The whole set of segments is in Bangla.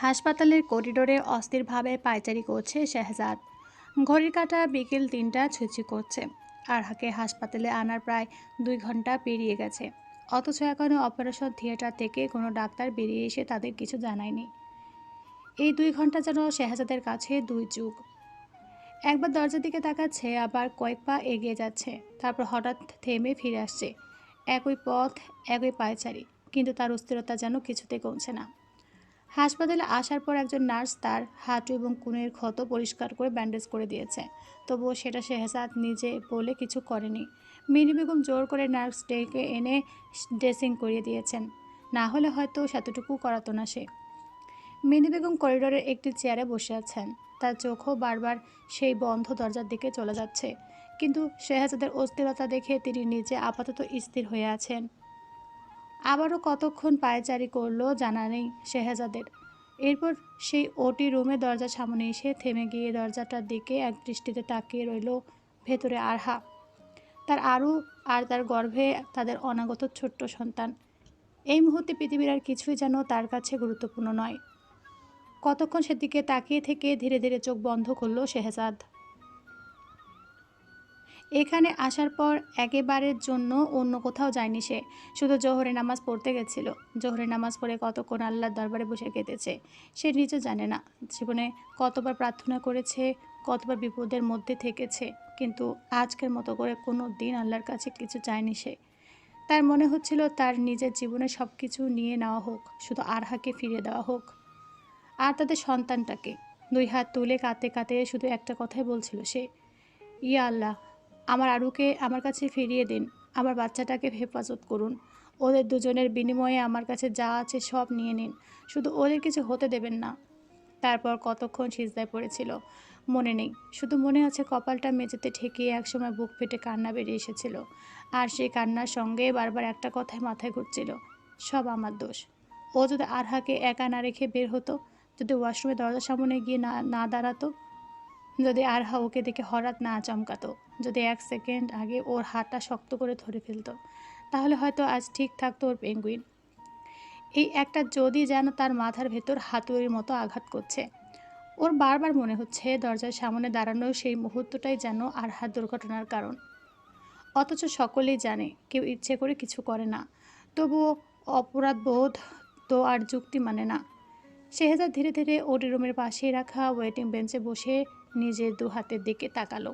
হাসপাতালের করিডোরে অস্থিরভাবে পায়চারি করছে শেহজাদ। ঘড়ির কাঁটা বিকেল ৩টা ছুঁচি করছে। আরহাকে হাসপাতালে আনার প্রায় ২ ঘন্টা পেরিয়ে গেছে, অথচ এখনও অপারেশন থিয়েটার থেকে কোনো ডাক্তার বেরিয়ে এসে তাদের কিছু জানায়নি। এই ২ ঘন্টা যেন শেহজাদের কাছে ২ যুগ। একবার দরজার দিকে তাকাচ্ছে, আবার কয়েক পা এগিয়ে যাচ্ছে, তারপর হঠাৎ থেমে ফিরে আসছে। একই পথ, একই পায়চারি, কিন্তু তার অস্থিরতা যেন কিছুতে কমছে না। হাসপাতালে আসার পর একজন নার্স তার হাঁটু এবং কোণের ক্ষত পরিষ্কার করে ব্যান্ডেজ করে দিয়েছে, তবুও সেটা শেহজাদ নিজে বলে কিছু করেনি। মিনি বেগম জোর করে নার্স ডেকে এনে ড্রেসিং করিয়ে দিয়েছেন, না হলে হয়তো সেতটুকু করাতো না সে। মিনি বেগম করিডোরের একটি চেয়ারে বসে আছেন, তার চোখও বারবার সেই বন্ধ দরজার দিকে চলে যাচ্ছে, কিন্তু শেহজাদের অস্থিরতা দেখে তিনি নিজে আপাতত স্থির হয়ে আছেন। আবারও কতক্ষণ পায়চারি করলো জানা নেই শেহজাদের। এরপর সেই ওটি রুমে দরজার সামনে এসে থেমে গিয়ে দরজাটার দিকে এক দৃষ্টিতে তাকিয়ে রইল। ভেতরে আরহা, তার আরু আর তার গর্ভে তাদের অনাগত ছোট্ট সন্তান। এই মুহূর্তে পৃথিবীর আর কিছুই যেন তার কাছে গুরুত্বপূর্ণ নয়। কতক্ষণ সেদিকে তাকিয়ে থেকে ধীরে ধীরে চোখ বন্ধ করল শেহজাদ। এখানে আসার পর একেবারের জন্য অন্য কোথাও যায়নি সে, শুধু জোহরের নামাজ পড়তে গেছিল। জোহরের নামাজ পড়ে কতক্ষণ আল্লাহর দরবারে বসে কেঁদেছে সে নিজে জানে না। জীবনে কতবার প্রার্থনা করেছে, কতবার বিপদের মধ্যে থেকেছে, কিন্তু আজকের মতো করে কোনো দিন আল্লাহর কাছে কিছু চায়নি সে। তার মনে হচ্ছিল তার নিজের জীবনে সব কিছু নিয়ে নেওয়া হোক, শুধু আরহাকে ফিরিয়ে দেওয়া হোক, আর তাদের সন্তানটাকে। 2 হাত তুলে কাঁদতে কাঁদতে শুধু একটা কথাই বলছিল সে, ইয়া আল্লাহ, আমার আরুকে আমার কাছে ফিরিয়ে দিন, আমার বাচ্চাটাকে হেফাজত করুন। ওদের দুজনের বিনিময়ে আমার কাছে যা আছে সব নিয়ে নিন, শুধু ওদের কিছু হতে দেবেন না। তারপর কতক্ষণ সিজদায় পড়েছিল মনে নেই, শুধু মনে আছে কপালটা মেঝেতে ঠেকিয়ে একসময় বুক ফেটে কান্না বেরিয়ে এসেছিল। আর সেই কান্নার সঙ্গে বারবার একটা কথাই মাথায় ঘুরছিল, সব আমার দোষ। ও যদি আরহাকে একা না রেখে বের হতো, যদি ওয়াশরুমে দরজার সামনে গিয়ে না না দাঁড়াতো, যদি আরহা ওকে দেখে হঠাৎ না চমকাতো, যদি 1 সেকেন্ড আগে ওর হাতটা শক্ত করে ধরে ফেলতো, তাহলে হয়তো আজ ঠিক থাকতো ওর পেঙ্গুইন। এই একটা যদি যেন তার মাথার ভেতর হাতুড়ির মতো আঘাত করছে। ওর বারবার মনে হচ্ছে দরজার সামনে দাঁড়ানো সেই মুহূর্তটাই যেন আরহার দুর্ঘটনার কারণ। অথচ সকলেই জানে কেউ ইচ্ছে করে কিছু করে না, তবুও অপরাধবোধ তো আর যুক্তি মানে না। শেহজাদ ধীরে ধীরে ওটি রুমের পাশে রাখা ওয়েটিং বেঞ্চে বসে নিজের 2 হাতের দিকে তাকালো।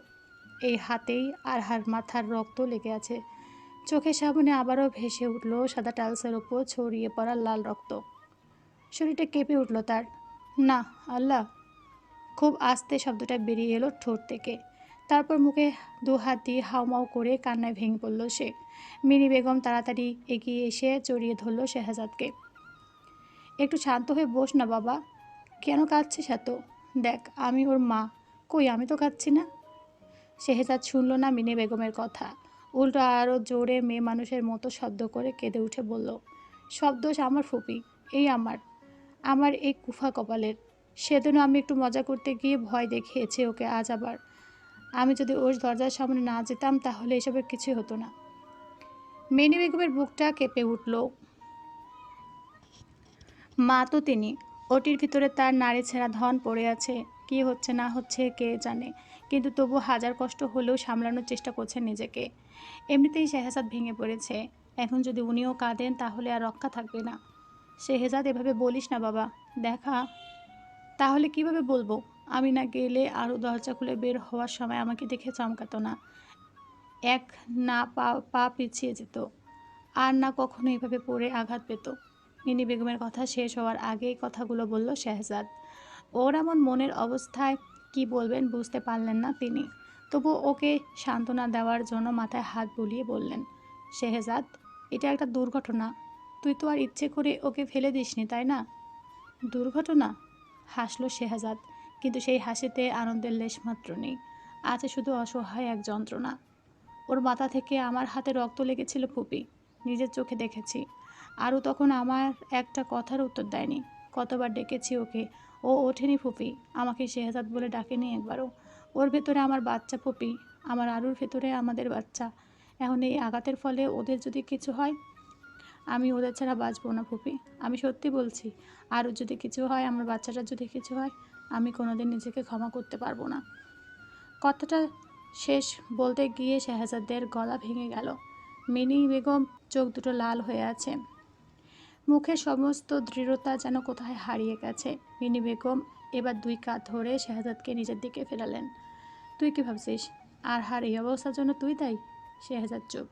এই হাতেই আরহার মাথার রক্ত লেগে আছে। চোখের সামনে আবারও ভেসে উঠল সাদা টাইলসের ওপর ছড়িয়ে পড়া লাল রক্ত। শরীরটা কেঁপে উঠল তার। না, আল্লাহ। খুব আস্তে শব্দটা বেরিয়ে এলো ঠোঁট থেকে। তারপর মুখে 2 হাত দিয়ে হাউমাউ করে কান্নায় ভেঙে পড়ল সে। মিনি বেগম তাড়াতাড়ি এগিয়ে এসে জড়িয়ে ধরল শেহজাদকে। একটু শান্ত হয়ে বস না বাবা, কেন কাঁদছিস এত? দেখ, আমি ওর মা। কই, আমি তো কাঁদছি না। শেহজাদ শুনল না মিনি বেগমের কথা, উল্টো আরও জোরে মেয়ে মানুষের মতো শব্দ করে কেঁদে উঠে বলল, সব দোষ আমার ফুপি, এই আমার আমার এই কুফা কপালের। সেদিনও আমি একটু মজা করতে গিয়ে ভয় দেখিয়েছি ওকে, আজ আবার। আমি যদি ওর দরজার সামনে না যেতাম তাহলে এসবের কিছুই হতো না। মিনি বেগমের বুকটা কেঁপে উঠল। মা তো তিনি, ওটির ভিতরে তার নারী ছেঁড়া ধন পড়ে আছে, কি হচ্ছে না হচ্ছে কে জানে, কিন্তু তবু হাজার কষ্ট হলেও সামলানোর চেষ্টা করছে নিজেকে। এমনিতেই শেহজাদ ভেঙে পড়েছে, এখন যদি উনিও কাঁদেন তাহলে আর রক্ষা থাকবে না। শেহজাদ, এভাবে বলিস না বাবা, দেখা। তাহলে কিভাবে বলবো? আমি না গেলে আরও দরজা খুলে বের হওয়ার সময় আমাকে দেখে চমকাতো না, এক না পা পা পিছিয়ে যেত, আর না কখনো এভাবে পড়ে আঘাত পেত। মিনি বেগমের কথা শেষ হওয়ার আগেই কথাগুলো বলল শেহজাদ। ওর এমন মনের অবস্থায় কি বলবেন বুঝতে পারলেন না তিনি, তবু ওকে সান্ত্বনা দেওয়ার জন্য মাথায় হাত বুলিয়ে বললেন, শেহজাদ, এটা একটা দুর্ঘটনা, তুই তো আর ইচ্ছে করে ওকে ফেলে দিসনি, তাই না? দুর্ঘটনা? হাসল শেহজাদ, কিন্তু সেই হাসিতে আনন্দের লেশমাত্র নেই, আছে শুধু অসহায় এক যন্ত্রণা। ওর মাথা থেকে আমার হাতে রক্ত লেগেছিল ফুপি, নিজের চোখে দেখেছি। আরও তখন আমার একটা কথার উত্তর দেয়নি, কতবার ডেকেছি ওকে, ও ওঠেনি ফুপি, আমাকে শেহজাদ বলে ডাকেনি একবারও। ওর ভেতরে আমার বাচ্চা ফুপি, আমার আরুর ভেতরে আমাদের বাচ্চা। এখন এই আঘাতের ফলে ওদের যদি কিছু হয়, আমি ওদের ছাড়া বাঁচবো না ফুপি, আমি সত্যি বলছি। আরও যদি কিছু হয়, আমার বাচ্চাটার যদি কিছু হয়, আমি কোনোদিন নিজেকে ক্ষমা করতে পারবো না। কথাটা শেষ বলতে গিয়ে শেহজাদের গলা ভেঙে গেল। মিনি বেগম চোখ দুটো লাল হয়ে আছে, মুখের সমস্ত দৃঢ়তা যেন কোথায় হারিয়ে গেছে। মিনি বেগম এবার দুই কাঁধ ধরে শেহজাদকে নিজের দিকে ফেরালেন। তুই কি ভাবছিস আরহার এই অবস্থার জন্য তুই দায়ী? শেহজাদ চুপ,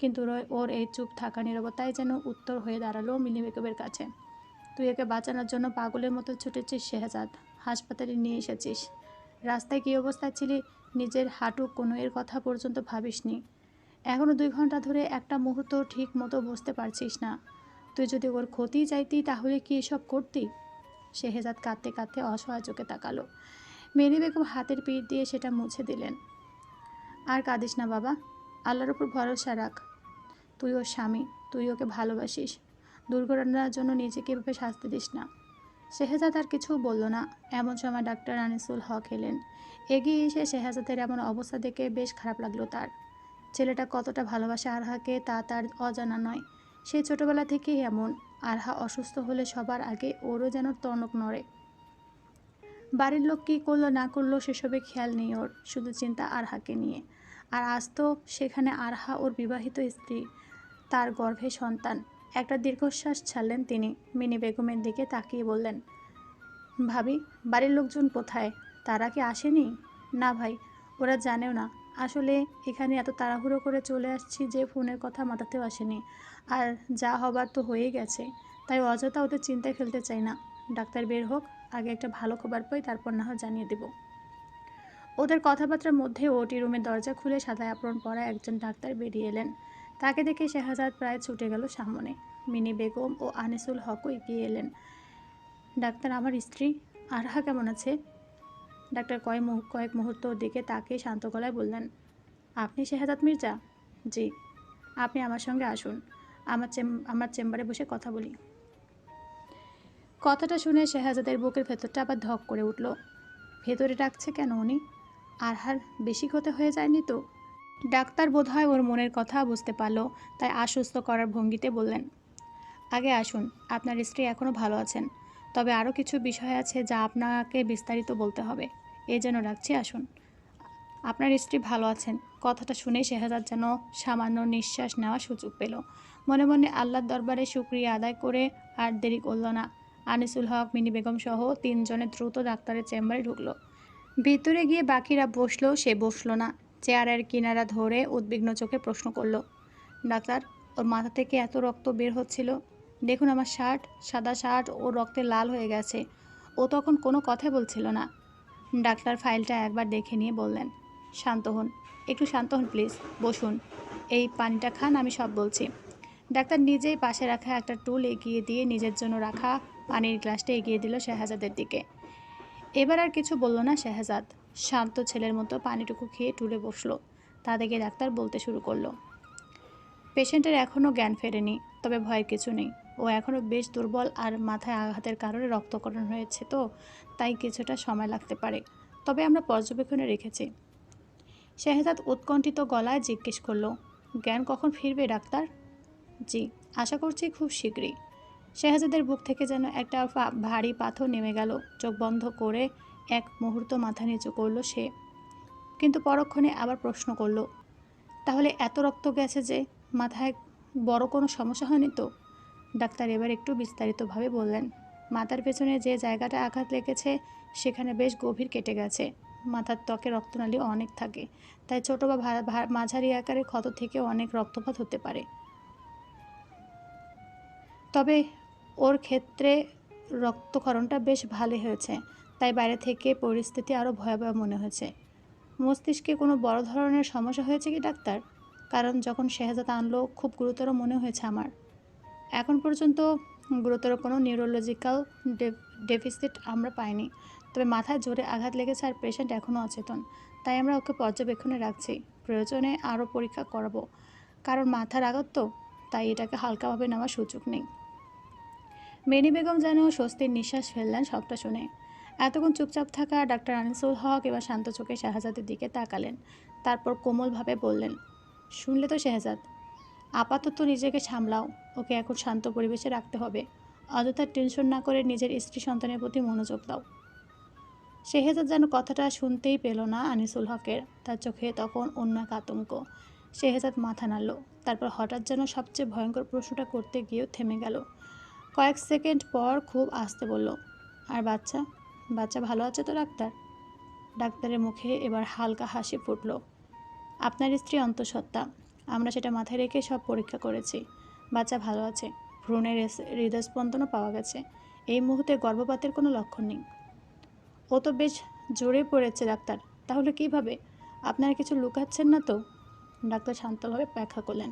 কিন্তু ওর এই চুপ থাকা নীরবতাই যেন উত্তর হয়ে দাঁড়ালো মিনি বেগমের কাছে। তুই একে বাঁচানোর জন্য পাগলের মতো ছুটেছিস শেহজাদ, হাসপাতালে নিয়ে এসেছিস। রাস্তায় কী অবস্থায় ছিলি নিজের হাঁটু কনুইয়ের কথা পর্যন্ত ভাবিসনি। এখনও 2 ঘন্টা ধরে একটা মুহূর্ত ঠিক মতো বসতে পারছিস না। তুই যদি ওর ক্ষতি চাইতি তাহলে কি এসব করতি? শেহজাদ কাঁদতে কাঁদতে অসহায় চোখে তাকালো। মেরি বেগম হাতের পিঠ দিয়ে সেটা মুছে দিলেন। আর কাঁদিস না বাবা, আল্লাহর উপর ভরসা রাখ। তুই ওর স্বামী, তুই ওকে ভালোবাসিস। দুর্ঘটনার জন্য নিজেকে এভাবে শাস্তি দিস না। শেহজাদ আর কিছু বলল না। এমন সময় ডাক্তার আনিসুল হক এলেন। এগিয়ে এসে শেহজাদের এমন অবস্থা দেখে বেশ খারাপ লাগলো তার। ছেলেটা কতটা ভালোবাসে আরহাকে তা তার অজানা নয়। সে ছোটবেলা থেকেই এমন। আরহা অসুস্থ হলে সবার আগে ওরও যেন টনক নড়ে। বাড়ির লোক কী করলো না করলো সেসবে খেয়াল নেই ওর, শুধু চিন্তা আরহাকে নিয়ে। আর আজ তো সেখানে আরহা ওর বিবাহিত স্ত্রী, তার গর্ভে সন্তান। একটা দীর্ঘশ্বাস ছাড়লেন তিনি। মিনি বেগমের দিকে তাকিয়ে বললেন, ভাবি, বাড়ির লোকজন কোথায়? তারা কি আসেনি? না ভাই, ওরা জানেও না। আসলে এখানে এত তাড়াহুড়ো করে চলে আসছি যে ফোনের কথা মাথাতেও আসেনি। আর যা হবার তো হয়েই গেছে, তাই অযথা ওদের চিন্তায় ফেলতে চাই না। ডাক্তার বের হোক, আগে একটা ভালো খবর পাই, তারপর না হয় জানিয়ে দেব। ওদের কথাবার্তার মধ্যে ওটি রুমের দরজা খুলে সাদা অ্যাপ্রন পরা একজন ডাক্তার বেরিয়ে এলেন। তাকে দেখে শেহজাদ প্রায় ছুটে গেল সামনে। মিনি বেগম ও আনিসুল হকও এগিয়ে এলেন। ডাক্তার, আমার স্ত্রী আরহা কেমন আছে? ডাক্তার কয়েক মুহূর্ত ওর দিকে তাকিয়ে শান্ত গলায় বললেন, আপনি শেহজাদ মির্জা? জি। আপনি আমার সঙ্গে আসুন, আমার চেম্বারে বসে কথা বলি। কথাটা শুনে শেহজাদের বুকের ভেতরটা আবার ধক করে উঠল। ভেতরে ডাকছে কেন উনি? আরহার বেশি ক্ষতি হয়ে যায়নি তো? ডাক্তার বোধহয় ওর মনের কথা বুঝতে পারল, তাই আশ্বস্ত করার ভঙ্গিতে বললেন, আগে আসুন, আপনার স্ত্রী এখনও ভালো আছেন। তবে আরও কিছু বিষয় আছে যা আপনাকে বিস্তারিত বলতে হবে। এই জন্য রাখছি, আসুন। আপনার স্ত্রী ভালো আছেন কথাটা শুনে শেহজাদ যেন সামান্য নিঃশ্বাস নেওয়ার সুযোগ পেল। মনে মনে আল্লাহর দরবারে শুকরিয়া আদায় করে আর দেরি করল না। আনিসুল হক, মিনি বেগম সহ 3 জনে দ্রুত ডাক্তারের চেম্বারে ঢুকলো। ভিতরে গিয়ে বাকিরা বসলো, সে বসলো না। চেয়ারের কিনারা ধরে উদ্বিগ্ন চোখে প্রশ্ন করলো, ডাক্তার, ওর মাথা থেকে এত রক্ত বের হচ্ছিল। দেখুন আমার শার্ট, সাদা শার্ট ও রক্তে লাল হয়ে গেছে। ও তখন কোনো কথাই বলছিল না। ডাক্তার ফাইলটা একবার দেখে নিয়ে বললেন, শান্ত হন, একটু শান্ত হন প্লিজ, বসুন। এই পানিটা খান, আমি সব বলছি। ডাক্তার নিজেই পাশে রাখা একটা টুল এগিয়ে দিয়ে নিজের জন্য রাখা পানির গ্লাসটা এগিয়ে দিল শেহজাদের দিকে। এবার আর কিছু বলল না শেহজাদ, শান্ত ছেলের মতো পানিটুকু খেয়ে টুলে বসলো। তা দেখে ডাক্তার বলতে শুরু করলো, পেশেন্টের এখনও জ্ঞান ফেরেনি, তবে ভয়ের কিছু নেই। ও এখনও বেশ দুর্বল আর মাথায় আঘাতের কারণে রক্তক্ষরণ হয়েছে, তো তাই কিছুটা সময় লাগতে পারে। তবে আমরা পর্যবেক্ষণে রেখেছি। শেহজাদ উৎকণ্ঠিত গলায় জিজ্ঞেস করলো, জ্ঞান কখন ফিরবে ডাক্তার? জি, আশা করছি খুব শীঘ্রই। শেহজাদের বুক থেকে যেন একটা ভারী পাথর নেমে গেল। চোখ বন্ধ করে এক মুহূর্ত মাথা নিচু করলো সে, কিন্তু পরক্ষণে আবার প্রশ্ন করলো, তাহলে এত রক্ত গেছে যে মাথায় বড় কোনো সমস্যা হয়নি তো? ডাক্তার এবার একটু বিস্তারিতভাবে বললেন, মাথার পেছনে যে জায়গাটা আঘাত লেগেছে সেখানে বেশ গভীর কেটে গেছে। মাথার ত্বকে রক্তনালী অনেক থাকে, তাই ছোট বা মাঝারি আকারের ক্ষত থেকে অনেক রক্তপাত হতে পারে। তবে ওর ক্ষেত্রে রক্তক্ষরণটা বেশ ভালো হয়েছে, তাই বাইরে থেকে পরিস্থিতি আরও ভয়াবহ মনে হয়েছে। মস্তিষ্কে কোনো বড় ধরনের সমস্যা হয়েছে কি ডাক্তার? কারণ যখন শেহজাদ আনলো খুব গুরুতর মনে হয়েছে আমার। এখন পর্যন্ত গুরুতর কোনো নিউরোলজিক্যাল ডেফিসিট আমরা পাইনি, তবে মাথায় জোরে আঘাত লেগেছে আর পেশেন্ট এখনও অচেতন, তাই আমরা ওকে পর্যবেক্ষণে রাখছি। প্রয়োজনে আরও পরীক্ষা করাবো, কারণ মাথার আঘাত তো, তাই এটাকে হালকাভাবে নেওয়ার সুযোগ নেই। মেনি বেগম যেন স্বস্তির নিঃশ্বাস ফেললেন সবটা শুনে। এতক্ষণ চুপচাপ থাকা ডাক্তার আনিসুল হক এবার শান্ত চোখে শেহজাদের দিকে তাকালেন। তারপর কোমলভাবে বললেন, শুনলে তো শেহজাদ, আপাতত নিজেকে সামলাও। ওকে এখন শান্ত পরিবেশে রাখতে হবে। অযথা টেনশন না করে নিজের স্ত্রী সন্তানের প্রতি মনোযোগ দাও। শেহজাদ যেন কথাটা শুনতেই পেল না আনিসুল হকের। তার চোখে তখন অন্য এক আতঙ্ক। শেহজাদ মাথা নাড়ল, তারপর হঠাৎ যেন সবচেয়ে ভয়ঙ্কর প্রশ্নটা করতে গিয়েও থেমে গেল। কয়েক সেকেন্ড পর খুব আস্তে বলল, আর বাচ্চা? বাচ্চা ভালো আছে তো ডাক্তার? ডাক্তারের মুখে এবার হালকা হাসি ফুটল। আপনার স্ত্রী অন্তঃসত্ত্বা, আমরা সেটা মাথায় রেখে সব পরীক্ষা করেছি। বাচ্চা ভালো আছে, ভ্রূণের হৃদস্পন্দনও পাওয়া গেছে। এই মুহূর্তে গর্ভপাতের কোনো লক্ষণ নেই। ও তো বেশ জোরে পড়েছে ডাক্তার। তাহলে কিভাবে? আপনারা কিছু লুকাচ্ছেন না তো? ডাক্তার শান্তভাবে ব্যাখ্যা করলেন।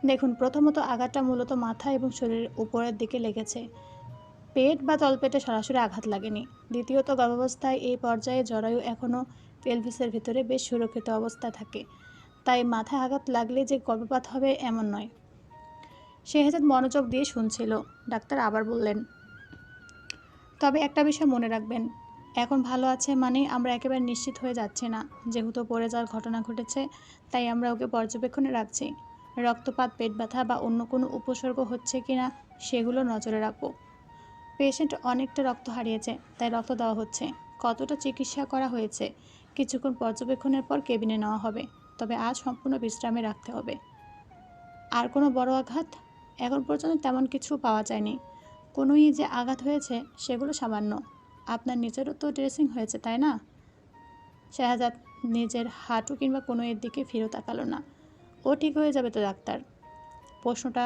দেখুন, প্রথমত আঘাতটা মূলত মাথা এবং শরীরের উপরের দিকে লেগেছে, পেট বা তলপেটে সরাসরি আঘাত লাগেনি। দ্বিতীয়ত, গর্ভাবস্থায় এই পর্যায়ে জরায়ু এখনও পেলভিসের ভিতরে বেশ সুরক্ষিত অবস্থায় থাকে, তাই মাথায় আঘাত লাগলে যে গর্ভপাত হবে এমন নয়। শেহজাদ মনোযোগ দিয়ে শুনছিল। ডাক্তার আবার বললেন, তবে একটা বিষয় মনে রাখবেন, এখন ভালো আছে মানে আমরা একেবারে নিশ্চিত হয়ে যাচ্ছি না। যেহেতু পড়ে যাওয়ার ঘটনা ঘটেছে, তাই আমরা ওকে পর্যবেক্ষণে রাখছি। রক্তপাত, পেট ব্যথা বা অন্য কোনো উপসর্গ হচ্ছে কিনা সেগুলো নজরে রাখবো। পেশেন্ট অনেকটা রক্ত হারিয়েছে, তাই রক্ত দেওয়া হচ্ছে। কতটা চিকিৎসা করা হয়েছে কিছুক্ষণ পর্যবেক্ষণের পর কেবিনে নেওয়া হবে। তবে আজ সম্পূর্ণ বিশ্রামে রাখতে হবে। আর কোনো বড় আঘাত? এখন পর্যন্ত তেমন কিছু পাওয়া যায়নি। কোনোই যে আঘাত হয়েছে সেগুলো সামান্য। আপনার নিজেরও তো ড্রেসিং হয়েছে, তাই না? শাহজাদ নিজের হাঁটু কিংবা কোনো এর দিকে ফিরেও তাকালো না। ও ঠিক হয়ে যাবে তো ডাক্তার? প্রশ্নটা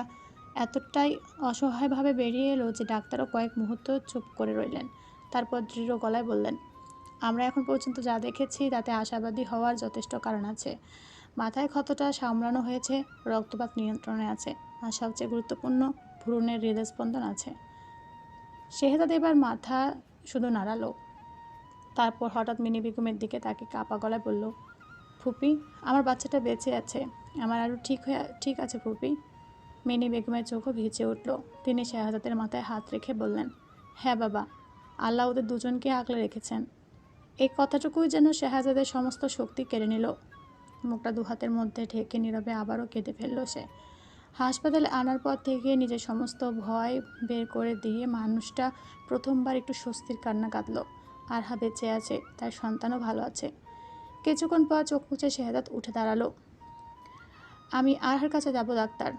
এতটাই অসহায়ভাবে বেরিয়ে এলো যে ডাক্তারও কয়েক মুহূর্ত চুপ করে রইলেন। তারপর দৃঢ় গলায় বললেন, আমরা এখন পর্যন্ত যা দেখেছি তাতে আশাবাদী হওয়ার যথেষ্ট কারণ আছে। মাথায় ক্ষতটা সামলানো হয়েছে, রক্তপাত নিয়ন্ত্রণে আছে, আর সবচেয়ে গুরুত্বপূর্ণ, ভ্রূণের হৃদস্পন্দন আছে। শেহজাদ এবার মাথা শুধু নাড়ালো। তারপর হঠাৎ মিনি বেগমের দিকে তাকে কাঁপা গলায় বলল, ফুপি, আমার বাচ্চাটা বেঁচে আছে। আমার আরও ঠিক আছে ফুপি। মিনি বেগমের চোখও ভিজে উঠল। তিনি শেহজাদের মাথায় হাত রেখে বললেন, হ্যাঁ বাবা, আল্লাহ ওদের দুজনকে আগলে রেখেছেন। এই কথাটুকুই যেন শেহজাদের সমস্ত শক্তি কেড়ে নিল। মুখটা দুহাতের মধ্যে ঢেকে নীরবে আবারও কেঁদে ফেলল সে। হাসপাতালে আনার পর থেকে নিজের সমস্ত ভয় বের করে দিয়ে মানুষটা প্রথমবার একটু স্বস্তির কান্না কাঁদল। আরহা বেঁচে আছে, তার সন্তানও ভালো আছে। কিছুক্ষণ পর চোখ মুছে শেহজাদ উঠে দাঁড়ালো। আমি আরহার কাছে যাব ডাক্তার।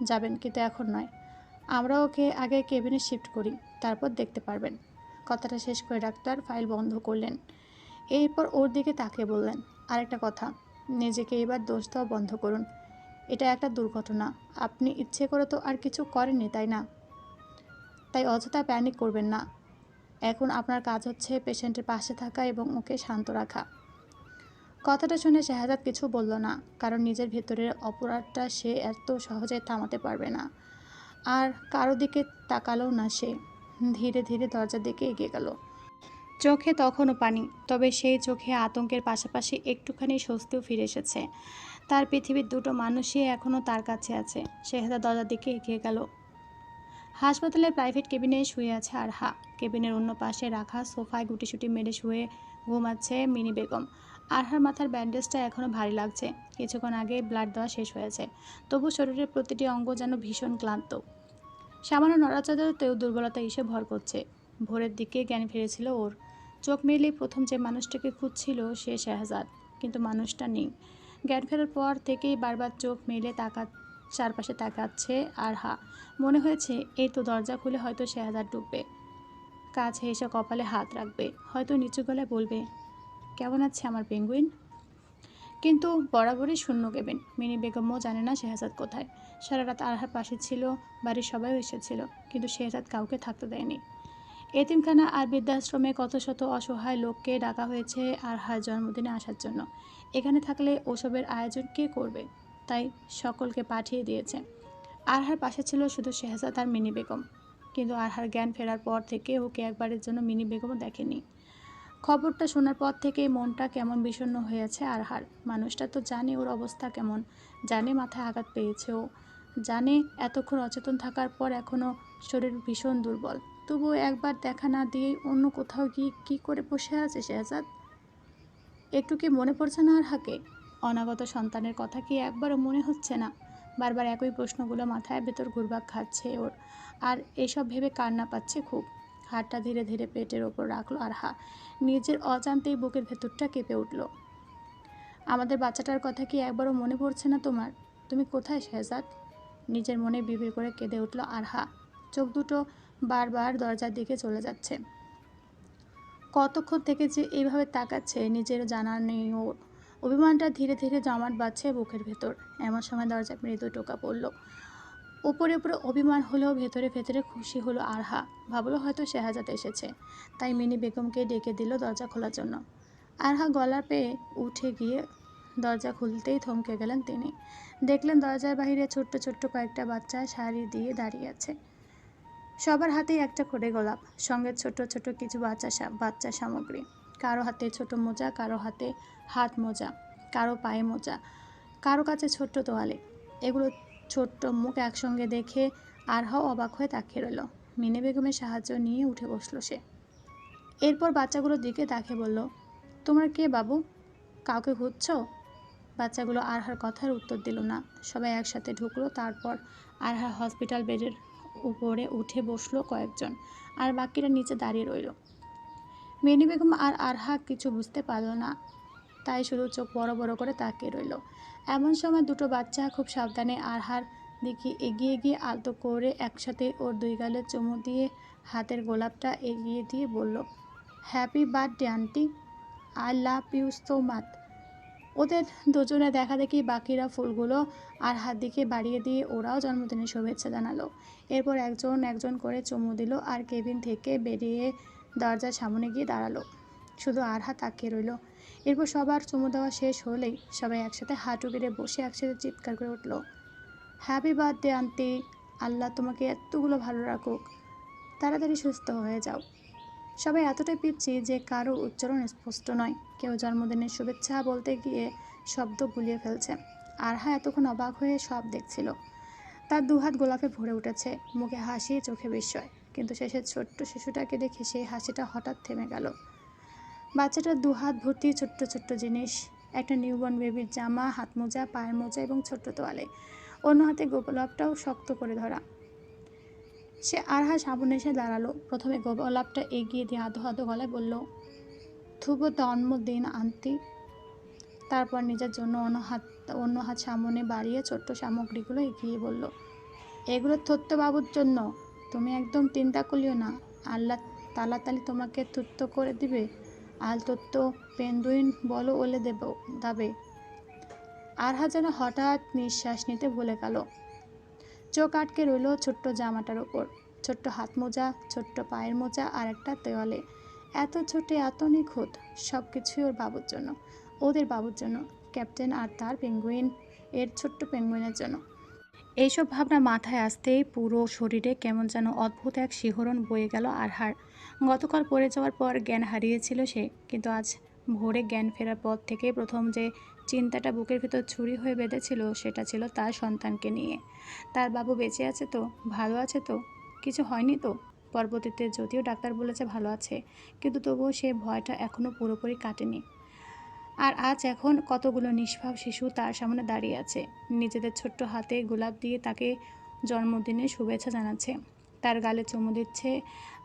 যাবেন, কিন্তু এখন নয়। আমরা ওকে আগে কেবিনে শিফট করি, তারপর দেখতে পারবেন। কথাটা শেষ করে ডাক্তার ফাইল বন্ধ করলেন। এরপর ওর দিকে তাকিয়ে বললেন, আরেকটা কথা, নিজেকে এবার দোষ দেওয়া বন্ধ করুন। এটা একটা দুর্ঘটনা। আপনি ইচ্ছে করে তো আর কিছু করেননি, তাই না? তাই অযথা প্যানিক করবেন না। এখন আপনার কাজ হচ্ছে পেশেন্টের পাশে থাকা এবং ওকে শান্ত রাখা। কথাটা শুনে শেহজাদ কিছু বলল না, কারণ নিজের ভেতরের অপরাধটা সে এত সহজে থামাতে পারবে না। আর কারো দিকে তাকালো না সে। ধীরে ধীরে দরজার দিকে এগিয়ে গেল। চোখে তখনও পানি, তবে সেই চোখে আতঙ্কের পাশাপাশি একটুখানি স্বস্তিও ফিরে এসেছে। তার পৃথিবীর দুটো মানুষই এখনও তার কাছে আছে। শেহজাদ দরজার দিকে এগিয়ে গেল। হাসপাতালের প্রাইভেট কেবিনে শুয়ে আছে আরহা। কেবিনের অন্য পাশে রাখা সোফায় গুটিসুটি মেরে শুয়ে ঘুমাচ্ছে মিনি বেগম। আরহার মাথার ব্যান্ডেজটা এখনও ভারী লাগছে। কিছুক্ষণ আগে ব্লাড দেওয়া শেষ হয়েছে, তবু শরীরের প্রতিটি অঙ্গ যেন ভীষণ ক্লান্ত। সামান্য নড়াচড়াতেও দুর্বলতা এসে ভর করছে। ভোরের দিকে জ্ঞান ফিরেছিল ওর। চোখ মেলেই প্রথম যে মানুষটাকে খুঁজছিল সে শেহজাদ, কিন্তু মানুষটা নেই। জ্ঞান ফেরার পর থেকেই বারবার চোখ মেলে চারপাশে তাকাচ্ছে আরহা। মনে হয়েছে এই তো দরজা খুলে হয়তো শেহজাদ ঢুকবে, কাছে এসে কপালে হাত রাখবে, হয়তো নিচু গলায় বলবে, কেমন আছে আমার পেঙ্গুইন? কিন্তু বরাবরই শূন্য কেবিন। মিনি বেগমও জানে না শেহজাদ কোথায়। সারা রাত আরহার পাশে ছিল, বাড়ির সবাইও এসেছিল, কিন্তু শেহজাদ কাউকে থাকতে দেয়নি। এতিমখানা আর বৃদ্ধাশ্রমে কত শত অসহায় লোককে ডাকা হয়েছে আরহার জন্মদিনে আসার জন্য। এখানে থাকলে ওসবের আয়োজন কে করবে? তাই সকলকে পাঠিয়ে দিয়েছে। আরহার পাশে ছিল শুধু শেহজাদ আর মিনি বেগম। কিন্তু আরহার জ্ঞান ফেরার পর থেকে ওকে একবারের জন্য মিনি বেগমও দেখেনি। খবরটা শোনার পর থেকেই মনটা কেমন বিষণ্ণ হয়েছে আরহার। মানুষটা তো জানে ওর অবস্থা কেমন, জানে মাথায় আঘাত পেয়েছে ও, জানে এতক্ষণ অচেতন থাকার পর এখনও শরীর ভীষণ দুর্বল। তবুও একবার দেখা না দিয়েই অন্য কোথাও গিয়ে কী করে বসে আছে শেহজাদ? একটু কি মনে পড়ছে না আরহাকে? অনাগত সন্তানের কথা কি একবারও মনে হচ্ছে না? বারবার একই প্রশ্নগুলো মাথায় ভেতর ঘুরপাক খাচ্ছে ওর। আর এসব ভেবে কান্না পাচ্ছে খুব। হাতটা ধীরে ধীরে পেটের ওপর রাখলো আরহা। নিজের অজান্তেই বুকের ভেতরটা কেঁপে উঠল। আমাদের বাচ্চাটার কথা কি একবারও মনে পড়ছে না তোমার? তুমি কোথায় শেহজাদ? নিজের মনে বিড়বিড় করে কেঁদে উঠল আরহা। চোখ দুটো বারবার দরজার দিকে চলে যাচ্ছে। কতক্ষণ থেকে যে এইভাবে তাকাচ্ছে নিজের জানা নেই ওর। অভিমানটা ধীরে ধীরে জমাট বাঁধছে বুকের ভেতর। এমন সময় দরজায় মৃদু টোকা পড়ল। উপরে উপরে অভিমান হলেও ভেতরে ভেতরে খুশি হলো আরহা। ভাবলো হয়তো শেহজাদ এসেছে, তাই মিনি বেগমকে ডেকে দিল দরজা খোলার জন্য। আরহা গলা পেয়ে উঠে গিয়ে দরজা খুলতেই থমকে গেলেন তিনি। দেখলেন দরজার বাহিরে ছোট্ট ছোট্ট কয়েকটা বাচ্চা সারি দিয়ে দাঁড়িয়ে আছে। সবার হাতেই একটা করে গোলাপ, সঙ্গে ছোট ছোট কিছু বাচ্চা সামগ্রী। কারো হাতে ছোট মোজা, কারো হাতে হাত মোজা, কারো পায়ে মোজা, কারো কাছে ছোট্ট তোয়ালে। এগুলো ছোট্ট মুখ একসঙ্গে দেখে আরহাও অবাক হয়ে তাকিয়ে রইল। মিনি বেগমের সাহায্য নিয়ে উঠে বসলো সে। এরপর বাচ্চাগুলোর দিকে তাকিয়ে বলল, তোমরা কে বাবু? কাউকে খুঁজছ? বাচ্চাগুলো আরহার কথার উত্তর দিল না। সবাই একসাথে ঢুকলো। তারপর আরহার হসপিটাল বেডের উপরে উঠে বসলো কয়েকজন, আর বাকিরা নিচে দাঁড়িয়ে রইল। মিনি বেগম আর আরহা কিছু বুঝতে পারল না, তাই শুধু চোখ বড় বড় করে তাকিয়ে রইল। এমন সময় দুটো বাচ্চা খুব সাবধানে আরহার দিকে এগিয়ে গিয়ে আলতো করে একসাথে ওর দুই গালে চুমু দিয়ে হাতের গোলাপটা এগিয়ে দিয়ে বলল, happy birthday aunty, I love you so much. ওদের দুজনে দেখা দেখি বাকিরা ফুলগুলো আর হাত দিকে বাড়িয়ে দিয়ে ওরাও জন্মদিনের শুভেচ্ছা জানালো। এরপর একজন একজন করে চুমু দিল আর কেবিন থেকে বেরিয়ে দরজার সামনে গিয়ে দাঁড়ালো। শুধু আরহা তাকিয়ে রইল। এরপর সবার চুমু দেওয়া শেষ হলেই সবাই একসাথে হাঁটু গেড়ে বসে একসাথে চিৎকার করে উঠল, হ্যাপি বার্থডে আন্টি, আল্লাহ তোমাকে এতগুলো ভালো রাখুক, তাড়াতাড়ি সুস্থ হয়ে যাও। সবাই এতটাই পিচ্ছি যে কারো উচ্চারণ স্পষ্ট নয়। কেউ জন্মদিনের শুভেচ্ছা বলতে গিয়ে শব্দ গুলিয়ে ফেলছে। আরহা এতক্ষণ অবাক হয়ে সব দেখছিল। তার দুহাত গোলাপে ভরে উঠেছে, মুখে হাসি, চোখে বিস্ময়। কিন্তু শেষে ছোট্ট শিশুটাকে দেখে সেই হাসিটা হঠাৎ থেমে গেল। বাচ্চাটার দুহাত ভর্তি ছোট্ট ছোট্ট জিনিস, একটা নিউবর্ন বেবির জামা, হাত মোজা, পায়ের মোজা এবং ছোট্ট তোয়ালে। অন্য হাতে গোলাপটাও শক্ত করে ধরা। সে আরহার সামনে এসে দাঁড়ালো। প্রথমে গোলাপটা এগিয়ে দিয়ে আধো আধো গলায় বলল, শুভ জন্মদিন আন্টি। তারপর নিজের জন্য অন্য হাত সামনে বাড়িয়ে ছোট্ট সামগ্রীগুলো এগিয়ে বলল, এগুলো থুত্ত বাবুর জন্য, তুমি একদম চিন্তা করিও না, আল্লাহ তালাতালি তোমাকে থুত্ত করে দিবে। আল তত্ত্ব পেন্ডুইন বলো ওলে দাবে। আরহা যেন হঠাৎ নিঃশ্বাস নিতে ভুলে গেল। চোখ আটকে রইল ছোট্ট জামাটার ওপর। ছোট্ট হাত মোজা, ছোট্ট পায়ের মোজা আর একটা দেওয়ালে। এত ছোট, এত নিখুঁত। সব কিছুই ওর বাবুর জন্য, ওদের বাবুর জন্য, ক্যাপ্টেন আর তার পেঙ্গুইন, এর ছোট্ট পেঙ্গুইনের জন্য। এইসব ভাবনা মাথায় আসতেই পুরো শরীরে কেমন যেন অদ্ভুত এক শিহরণ বয়ে গেল আরহার। গতকাল পড়ে যাওয়ার পর জ্ঞান হারিয়েছিল সে, কিন্তু আজ ভোরে জ্ঞান ফেরার পর থেকে প্রথম যে চিন্তাটা বুকের ভেতর ছুরি হয়ে বেঁধেছিল সেটা ছিল তার সন্তানকে নিয়ে। তার বাবু বেঁচে আছে তো, ভালো আছে তো, কিছু হয়নি তো। পরবর্তীতে যদিও ডাক্তার বলেছে ভালো আছে, কিন্তু তবুও সে ভয়টা এখনও পুরোপুরি কাটেনি। আর আজ এখন কতগুলো নিষ্পাপ শিশু তার সামনে দাঁড়িয়ে আছে, নিজেদের ছোট্ট হাতে গোলাপ দিয়ে তাকে জন্মদিনের শুভেচ্ছা জানাচ্ছে, তার গালে চুমু দিচ্ছে,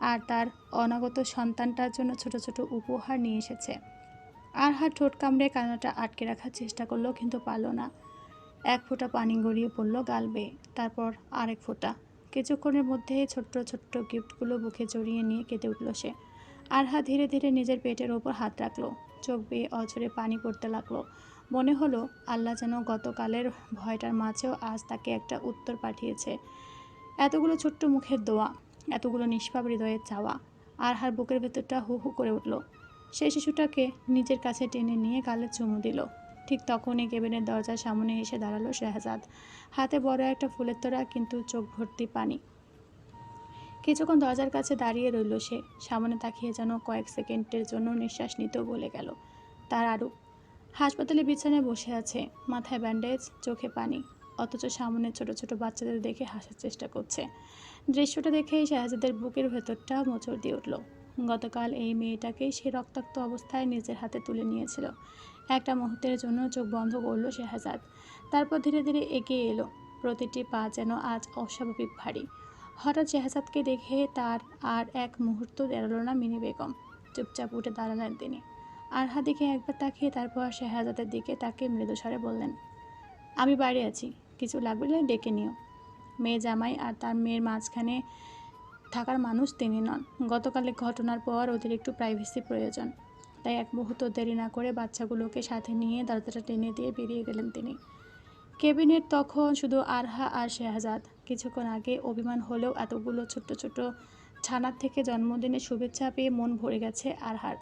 আর তার অনাগত সন্তানটার জন্য ছোট ছোট উপহার নিয়ে এসেছে। আরহা ঠোঁট কামড়ে কান্নাটা আটকে রাখার চেষ্টা করলো, কিন্তু পারল না। এক ফোঁটা পানি গড়িয়ে পড়ল গাল বেয়ে, তারপর আরেক ফোঁটা। কিছুক্ষণের মধ্যে ছোট্ট ছোট্ট গিফটগুলো বুকে জড়িয়ে নিয়ে কেঁদে উঠল সে। আরহা ধীরে ধীরে নিজের পেটের ওপর হাত রাখলো। চোখ বেয়ে অঝরে পানি পড়তে লাগলো। মনে হলো আল্লাহ যেন গতকালের ভয়টার মাঝেও আজ তাকে একটা উত্তর পাঠিয়েছে। এতগুলো ছোট্ট মুখের দোয়া, এতগুলো নিষ্পাপ হৃদয়ের চাওয়া। আরহার বুকের ভেতরটা হু হু করে উঠল। সে শিশুটাকে নিজের কাছে টেনে নিয়ে গালে চুমু দিল। ঠিক তখনই কেবিনের দরজার সামনে এসে দাঁড়ালো শেহজাদ। হাতে বড় একটা ফুলের তোড়া, কিন্তু চোখ ভর্তি পানি। কিছুক্ষণ দরজার কাছে দাঁড়িয়ে রইল সে, সামনে তাকিয়ে যেন কয়েক সেকেন্ডের জন্য নিঃশ্বাস নিতেও ভুলে গেল। তার আরও হাসপাতালে বিছানায় বসে আছে, মাথায় ব্যান্ডেজ, চোখে পানি, অথচ সামনে ছোট ছোট বাচ্চাদের দেখে হাসার চেষ্টা করছে। দৃশ্যটা দেখেই শাহজাদের বুকের ভেতরটা মোচড় দিয়ে উঠল। গতকাল এই মেয়েটাকেই সে রক্তাক্ত অবস্থায় নিজের হাতে তুলে নিয়েছিল। একটা মুহূর্তের জন্য চোখ বন্ধ করলো শাহজাদ, তারপর ধীরে ধীরে এগিয়ে এলো। প্রতিটি পা যেন আজ অস্বাভাবিক ভারী। হঠাৎ শেহজাদকে দেখে তার আর এক মুহূর্ত এড়ালো না মিনি বেগম। চুপচাপ উঠে দাঁড়ালেন তিনি। আরহা দিকে একবার তাকিয়ে তারপর শেহজাদের দিকে তাকিয়ে মৃদুস্বরে বললেন, আমি বাইরে আছি, কিছু লাগলে ডেকে নিও। মেয়ে জামাই আর তার মেয়ের মাঝখানে থাকার মানুষ তিনি নন। গতকালের ঘটনার পর ওদের একটু প্রাইভেসি প্রয়োজন, তাই এক মুহূর্ত দেরি না করে বাচ্চাগুলোকে সাথে নিয়ে দরজাটা টেনে দিয়ে বেরিয়ে গেলেন তিনি। কেবিনেট তখন শুধু আরহা আর শেহজাদ। কিছুক্ষণ আগে অভিমান হলেও এতগুলো ছোট্ট ছোট্ট ছানার থেকে জন্মদিনের শুভেচ্ছা পেয়ে মন ভরে গেছে আরহার।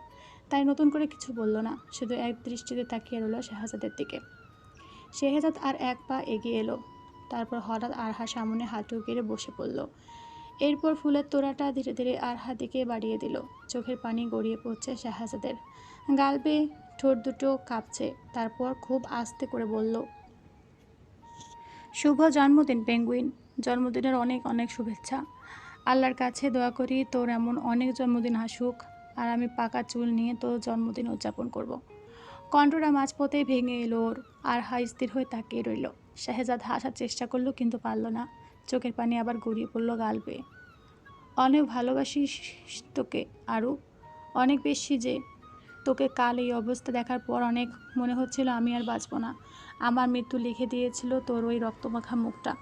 তাই নতুন করে কিছু বলল না, শুধু এক দৃষ্টিতে তাকিয়ে রইল শেহজাদের দিকে। শেহজাদ আর এক পা এগিয়ে এলো, তারপর হঠাৎ আরহার সামনে হাঁটু গেড়ে বসে পড়ল। এরপর ফুলের তোড়াটা ধীরে ধীরে আরহার দিকে বাড়িয়ে দিল। চোখের পানি গড়িয়ে পড়ছে শেহজাদের, গাল বেয়ে ঠোঁট দুটো কাঁপছে। তারপর খুব আস্তে করে বলল, শুভ জন্মদিন পেঙ্গুইন। জন্মদিনের অনেক অনেক শুভেচ্ছা। আল্লাহর কাছে দোয়া করি তোর এমন অনেক জন্মদিন আসুক, আর আমি পাকা চুল নিয়ে তোর জন্মদিন উদযাপন করব। কণ্ঠটা মাঝপথেই ভেঙে এলো ওর। আরহা স্থির হয়ে তাকিয়ে রইল। শেহজাদ হাসার চেষ্টা করলো কিন্তু পারল না। চোখের পানি আবার গড়িয়ে পড়ল গাল বেয়ে। অনেক ভালোবাসিস তোকে আরও, অনেক বেশি যে। তোকে কাল এই অবস্থা দেখার পর অনেক মনে হচ্ছিল আমি আর বাঁচব না। আমার মৃত্যু লিখে দিয়েছিল তোর ওই রক্তমাখা মুখটা।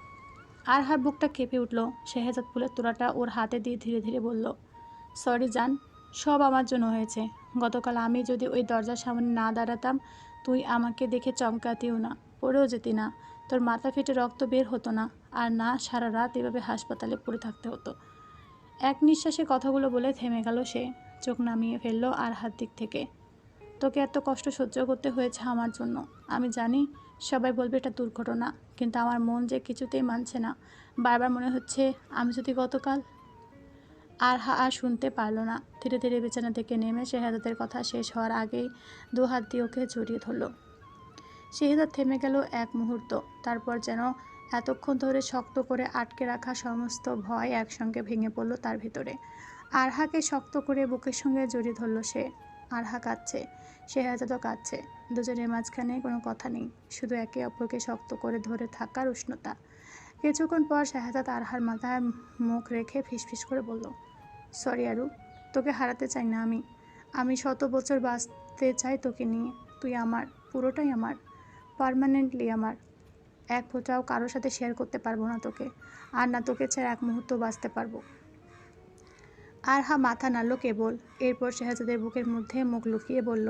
আরহার বুকটা কেঁপে উঠল। শেহজাদ ফুলের তোড়াটা ওর হাতে দিয়ে ধীরে ধীরে বলল, সরি জান, সব আমার জন্য হয়েছে। গতকাল আমি যদি ওই দরজার সামনে না দাঁড়াতাম, তুই আমাকে দেখে চমকাতিও না, পড়েও যেতি না, তোর মাথা ফেটে রক্ত বের হতো না, আর না সারা রাত এভাবে হাসপাতালে পড়ে থাকতে হতো। এক নিঃশ্বাসে কথাগুলো বলে থেমে গেল সে। চোখ নামিয়ে ফেলল আরহার দিক থেকে। তোকে এত কষ্ট সহ্য করতে হয়েছে আমার জন্য। আমি জানি সবাই বলবে এটা দুর্ঘটনা, কিন্তু আমার মন যে কিছুতেই মানছে না। বারবার মনে হচ্ছে আমি যদি গতকাল। আরহা আর শুনতে পারল না। ধীরে ধীরে বিছানা থেকে নেমে শেহজাদের কথা শেষ হওয়ার আগেই দু হাত দিয়ে ওকে জড়িয়ে ধরল। শেহজাদ থেমে গেল এক মুহূর্ত। তারপর যেন এতক্ষণ ধরে শক্ত করে আটকে রাখা সমস্ত ভয় একসঙ্গে ভেঙে পড়ল তার ভিতরে। আরহাকে শক্ত করে বুকের সঙ্গে জড়িয়ে ধরল সে। আরহা কাঁদছে, শেহজাদও কাঁদছে। দুজনের মাঝখানে কোনো কথা নেই, শুধু একে অপরকে শক্ত করে ধরে থাকার উষ্ণতা। কিছুক্ষণ পর শেহজাদ আরহার মাথায় মুখ রেখে ফিসফিস করে বলল, সরি আরু, তোকে হারাতে চাই না আমি। আমি 100 বছর বাঁচতে চাই তোকে নিয়ে। তুই আমার, পুরোটাই আমার, পার্মানেন্টলি আমার। এক ফোঁটাও কারোর সাথে শেয়ার করতে পারবো না তোকে, আর না তোকে ছাড়া এক মুহূর্ত বাঁচতে পারবো। আরহা মাথা নাড়ল কেবল। এরপর শেহজাদের বুকের মধ্যে মুখ লুকিয়ে বলল,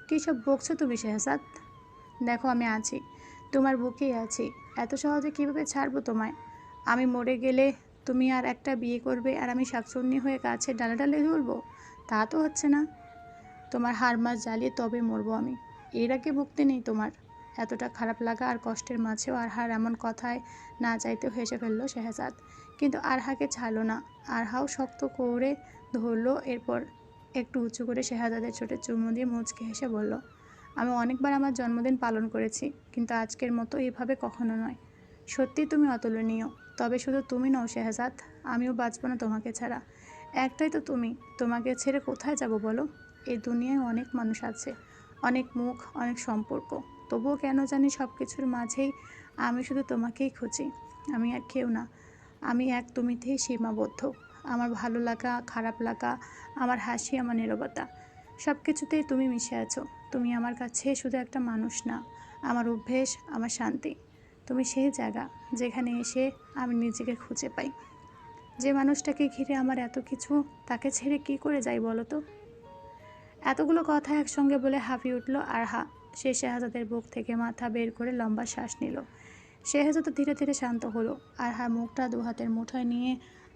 কী সব বকছো তুমি শেহজাদ? দেখো আমি আছি, তোমার বুকেই আছি। এত সহজে কীভাবে ছাড়বো তোমায়? আমি মরে গেলে তুমি আর একটা বিয়ে করবে, আর আমি শাকচুন্নি হয়ে গাছের ডালে ডালে ঝুলবো? তা তো হচ্ছে না। তোমার হাড় মাস জ্বালিয়ে তবে মরবো আমি। এর আগে মুক্তি নেই তোমার। এতটা খারাপ লাগা আর কষ্টের মাঝেও আরহার এমন কথায় না চাইতেও হেসে ফেলল শেহজাদ। কিন্তু আরহাকে ছাড়লো না। আরহাও শক্ত করে ধরলো। এরপর একটু উঁচু করে শেহজাদের ছোটে চুমু দিয়ে মুচকে হেসে বলল, আমি অনেকবার আমার জন্মদিন পালন করেছি, কিন্তু আজকের মতো এভাবে কখনো নয়। সত্যি তুমি অতুলনীয়। তবে শুধু তুমি নও শেহজাদ, আমিও বাঁচব না তোমাকে ছাড়া। একটাই তো তুমি। তোমাকে ছেড়ে কোথায় যাব বলো? এই দুনিয়ায় অনেক মানুষ আছে, অনেক মুখ, অনেক সম্পর্ক। তবুও কেন জানি সব কিছুর মাঝেই আমি শুধু তোমাকেই খুঁজি। আমি আর কেউ না, আমি এক তুমিতেই সীমাবদ্ধ। আমার ভালো লাগা, খারাপ লাগা, আমার হাসি, আমার নীরবতা, সব কিছুতেই তুমি মিশে আছো। তুমি আমার কাছে শুধু একটা মানুষ না, আমার অভ্যেস, আমার শান্তি। তুমি সেই জায়গা যেখানে এসে আমি নিজেকে খুঁজে পাই। যে মানুষটাকে ঘিরে আমার এত কিছু, তাকে ছেড়ে কি করে যাই বলো তো? এতগুলো কথা একসঙ্গে বলে হাঁপিয়ে উঠল আরহা। সে শেহজাদের বুক থেকে মাথা বের করে লম্বা শ্বাস নিল। শেহজাদ ধীরে ধীরে শান্ত হলো। আরহা মুখটা দু হাতের মুঠোয় নিয়ে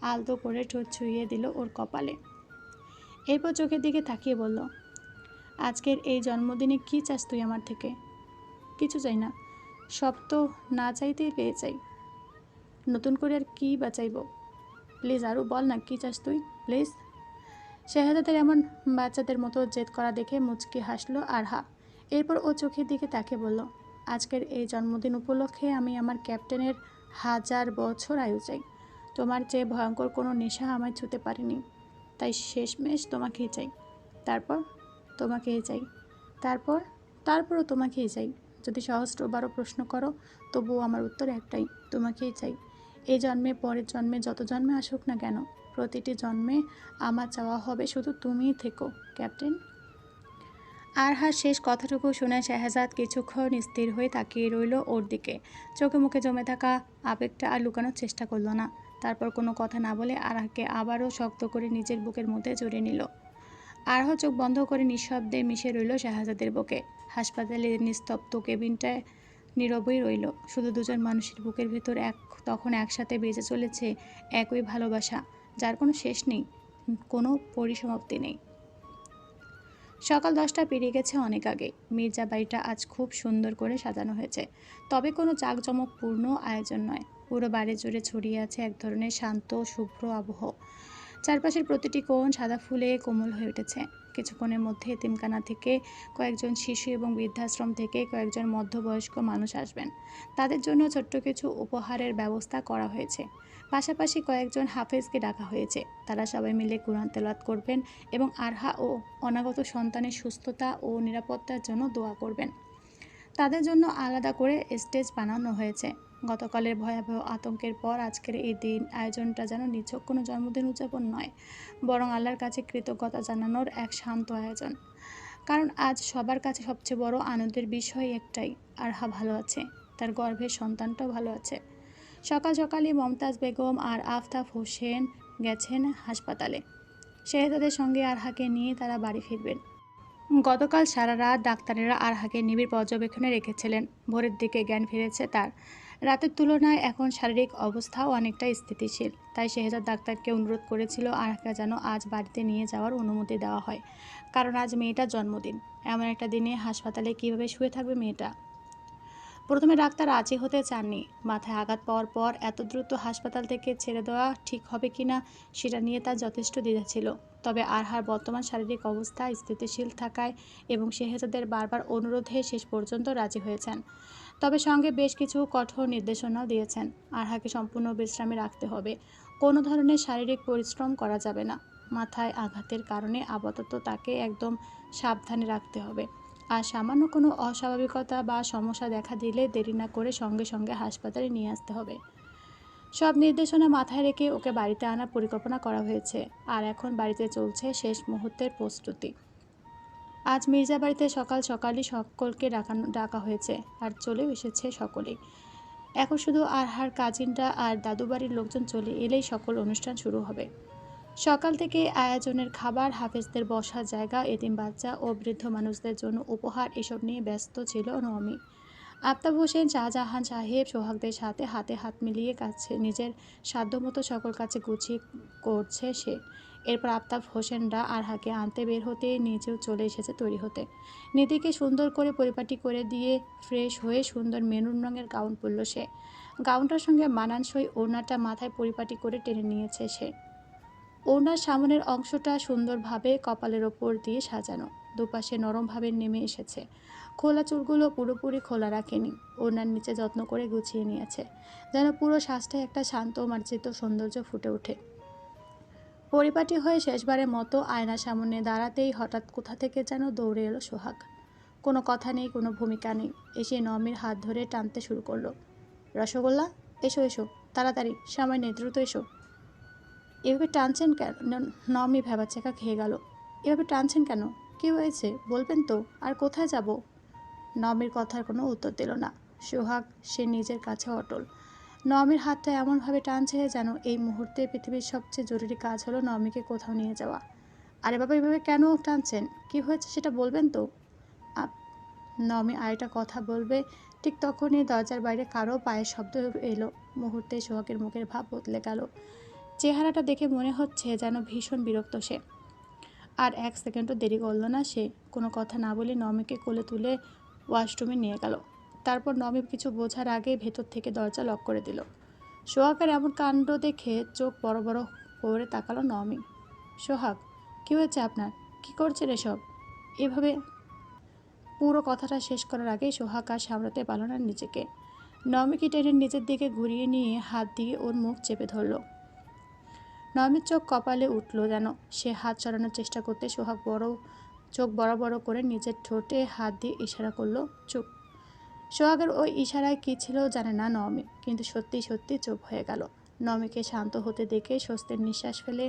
আলতো করে ঠোঁট ছুঁয়ে দিল ওর কপালে। এরপর চোখের দিকে তাকিয়ে বলল, আজকের এই জন্মদিনে কি চাস তুই আমার থেকে? কিছু চাই না, সব তো না চাইতেই পেয়ে চাই। নতুন করে আর কি বাঁচাইব? প্লিজ আরও বল না, কি চাস তুই, প্লিজ। শেহজাদের এমন বাচ্চাদের মতো জেদ করা দেখে মুচকি হাসলো আরহা। এরপর ও চোখের দিকে তাকিয়ে বলল, আজকের এই জন্মদিন উপলক্ষে আমি আমার ক্যাপ্টেনের 1000 বছর আয়ু চাই। তোমার চেয়ে ভয়ঙ্কর কোনো নেশা আমায় ছুঁতে পারেনি, তাই শেষমেশ তোমাকেই চাই। তারপর তোমাকেই চাই, তারপরও তোমাকেই চাই। যদি সহস্রবারও প্রশ্ন করো তবুও আমার উত্তর একটাই, তোমাকেই চাই। এই জন্মে, পরের জন্মে, যত জন্মে আসুক না কেন, প্রতিটি জন্মে আমার চাওয়া হবে শুধু তুমিই থেকো, ক্যাপ্টেন। আরহার শেষ কথাটুকু শুনে শাহজাদ কিছুক্ষণ স্থির হয়ে তাকিয়ে রইল ওর দিকে। চোখে মুখে জমে থাকা আবেগটা আর লুকানোর চেষ্টা করলো না। তারপর কোনো কথা না বলে আরহাকে আবারও শক্ত করে নিজের বুকের মধ্যে জড়িয়ে নিল। আরহা চোখ বন্ধ করে নিঃশব্দে মিশে রইল শাহজাদের বুকে। হাসপাতালের নিস্তব্ধ কেবিনটায় নীরবই রইল। শুধু দুজন মানুষের বুকের ভেতর তখন একসাথে বেজে চলেছে একই ভালোবাসা, যার কোনো শেষ নেই, কোনো পরিসমাপ্তি নেই। সকাল 10টা পেরিয়ে গেছে অনেক আগে। মির্জা বাড়িটা আজ খুব সুন্দর করে সাজানো হয়েছে, তবে কোনো জাঁকজমকপূর্ণ আয়োজন নয়। পুরো বাড়ি জুড়ে ছড়িয়ে আছে এক ধরনের শান্ত শুভ্র আবহ। চারপাশের প্রতিটি কোণ সাদা ফুলে কোমল হয়ে উঠেছে। কিছুক্ষণের মধ্যে এতিমখানা থেকে কয়েকজন শিশু এবং বৃদ্ধাশ্রম থেকে কয়েকজন মধ্যবয়স্ক মানুষ আসবেন। তাদের জন্য ছোট্ট কিছু উপহারের ব্যবস্থা করা হয়েছে। পাশাপাশি কয়েকজন হাফেজকে ডাকা হয়েছে। তারা সবাই মিলে কুরআন তেলাওয়াত করবেন এবং আরহা ও অনাগত সন্তানের সুস্থতা ও নিরাপত্তার জন্য দোয়া করবেন। তাদের জন্য আলাদা করে স্টেজ বানানো হয়েছে। গতকালের ভয়াবহ আতঙ্কের পর আজকের এই দিন আয়োজনটা যেন নিছক কোনো জন্মদিন উদযাপন নয়, বরং আল্লাহর কাছে কৃতজ্ঞতা জানানোর এক শান্ত আয়োজন। কারণ আজ সবার কাছে সবচেয়ে বড় আনন্দের বিষয় একটাই, আরহা ভালো আছে, তার গর্ভের সন্তানটাও ভালো আছে। সকাল সকালই মমতাজ বেগম আর আফতাব হোসেন গেছেন হাসপাতালে। শেহজাদের সঙ্গে আরহাকে নিয়ে তারা বাড়ি ফিরবেন। গতকাল সারা রাত ডাক্তারেরা আরহাকে নিবিড় পর্যবেক্ষণে রেখেছিলেন। ভোরের দিকে জ্ঞান ফিরেছে তার। রাতের তুলনায় এখন শারীরিক অবস্থাও অনেকটা স্থিতিশীল। তাই শেহজাদ ডাক্তারকে অনুরোধ করেছিল আরহাকে যেন আজ বাড়িতে নিয়ে যাওয়ার অনুমতি দেওয়া হয়, কারণ আজ মেয়েটার জন্মদিন। এমন একটা দিনে হাসপাতালে কিভাবে শুয়ে থাকবে মেয়েটা? প্রথমে ডাক্তার রাজি হতে চাননি। মাথায় আঘাত পাওয়ার পর এত দ্রুত হাসপাতাল থেকে ছেড়ে দেওয়া ঠিক হবে কিনা সেটা নিয়ে তার যথেষ্ট দ্বিধা ছিল। তবে আরহার বর্তমান শারীরিক অবস্থা স্থিতিশীল থাকায় এবং শেহজাদের বারবার অনুরোধে শেষ পর্যন্ত রাজি হয়েছেন। তবে সঙ্গে বেশ কিছু কঠোর নির্দেশনাও দিয়েছেন। আরহাকে সম্পূর্ণ বিশ্রামে রাখতে হবে, কোনো ধরনের শারীরিক পরিশ্রম করা যাবে না। মাথায় আঘাতের কারণে আপাতত তাকে একদম সাবধানে রাখতে হবে। আর সামান্য কোনো অস্বাভাবিকতা বা সমস্যা দেখা দিলে দেরি না করে সঙ্গে সঙ্গে হাসপাতালে নিয়ে আসতে হবে। সব নির্দেশনা মাথায় রেখে ওকে বাড়িতে আনার পরিকল্পনা করা হয়েছে। আর এখন বাড়িতে চলছে শেষ মুহূর্তের প্রস্তুতি। আজ মির্জা বাড়িতে সকাল সকালই সকলকে ডাকা হয়েছে, আর চলেও এসেছে সকলেই। এখন শুধু আরহার কাজিনরা আর দাদু বাড়ির লোকজন চলে এলেই সকল অনুষ্ঠান শুরু হবে। সকাল থেকে আয়োজনের খাবার, হাফেজদের বসার জায়গা, এতিম বাচ্চা ও বৃদ্ধ মানুষদের জন্য উপহার, এসব নিয়ে ব্যস্ত ছিল নওমি। আফতাব হোসেন শাহজাহান সাহেব সোহাগদের সাথে হাতে হাত মিলিয়ে কাছে নিজের সাধ্যমতো সকল কাছে গুছিয়ে করছে সে। এরপর আফতাব হোসেনরা আরহাকে আনতে বের হতে নিজেও চলে এসেছে তৈরি হতে। নিধিকে সুন্দর করে পরিপাটি করে দিয়ে ফ্রেশ হয়ে সুন্দর মেরুন রঙের গাউন পরল সে। গাউনটার সঙ্গে মানানসই ওড়নাটা মাথায় পরিপাটি করে টেনে নিয়েছে সে। ওড়নার সামনের অংশটা সুন্দরভাবে কপালের ওপর দিয়ে সাজানো, দুপাশে নরমভাবে নেমে এসেছে। খোলা চুলগুলো পুরোপুরি খোলা রাখেনি, ওড়নার নিচে যত্ন করে গুছিয়ে নিয়েছে, যেন পুরো শ্বাসটা একটা শান্ত মার্জিত সৌন্দর্য ফুটে ওঠে। পরিপাটি হয়ে শেষবারের মতো আয়নার সামনে দাঁড়াতেই হঠাৎ কোথা থেকে যেন দৌড়ে এলো সোহাগ। কোনো কথা নেই, কোনো ভূমিকা নেই, এসে নমির হাত ধরে টানতে শুরু করলো। রসগোল্লা, এসো এসো, তাড়াতাড়ি, সময় নেই, দ্রুত এসো। এভাবে টানছেন কেন? নমি ভ্যাবাচ্যাকা খেয়ে গেল। এভাবে টানছেন কেন? কী হয়েছে বলবেন তো? আর কোথায় যাব? নমির কথার কোনো উত্তর দিল না সোহাগ। সে নিজের কাছে অটল। নমির হাতটা এমনভাবে টানছে যেন এই মুহূর্তে পৃথিবীর সবচেয়ে জরুরি কাজ হলো নমিকে কোথাও নিয়ে যাওয়া। আরে বাবা, এভাবে কেন টানছেন? কী হয়েছে সেটা বলবেন তো? নমি আরেকটা কথা বলবে ঠিক তখনই দরজার বাইরে কারো পায়ের শব্দ এলো। মুহূর্তে সোহাগের মুখের ভাব বদলে গেল। চেহারাটা দেখে মনে হচ্ছে যেন ভীষণ বিরক্ত সে। আর এক সেকেন্ডও দেরি করল না সে। কোনো কথা না বলে নমিকে কোলে তুলে ওয়াশরুমে নিয়ে গেল। তারপর নমি কিছু বোঝার আগে ভেতর থেকে দরজা লক করে দিল। সোহাগের এমন কাণ্ড দেখে চোখ বড় বড় করে তাকালো নমি। সোহাগ, কী হয়েছে আপনার? কী করছেন এসব? এভাবে? পুরো কথাটা শেষ করার আগেই সোহাগ আর সামলাতে পারল না নিজেকে। নমিকে টেনে নিজের দিকে ঘুরিয়ে নিয়ে হাত দিয়ে ওর মুখ চেপে ধরল। নমির চোখ কপালে উঠল যেন। সে হাত সরানোর চেষ্টা করতে সোহাগ চোখ বড় বড় করে নিজের ঠোঁটে হাত দিয়ে ইশারা করলো, চুপ। সোহাগের ওই ইশারায় কী ছিল জানে না নবমী, কিন্তু সত্যি সত্যি চুপ হয়ে গেল। নবমীকে শান্ত হতে দেখে স্বস্তির নিঃশ্বাস ফেলে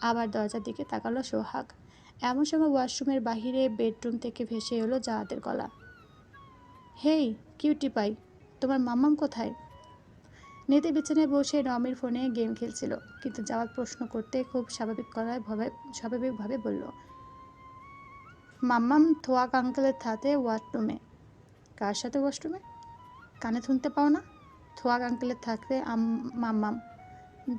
আবার দরজার দিকে তাকালো সোহাগ। এমন সময় ওয়াশরুমের বাহিরে বেডরুম থেকে ভেসে এলো জাহাদের গলা। হেই কিউটি পাই, তোমার মাম্মাম কোথায়? নিতে বিছানায় বসে নবমীর ফোনে গেম খেলছিল, কিন্তু জাওয়াত প্রশ্ন করতে খুব স্বাভাবিকভাবে বলল, মাম্মাম থোয়াক আঙ্কেলের সাথে ওয়াশরুমে। কার সাথে ওয়াশরুমে? কানে শুনতে পাও না? থোয়াক আঙ্কেলের থাকতে মাম্মাম।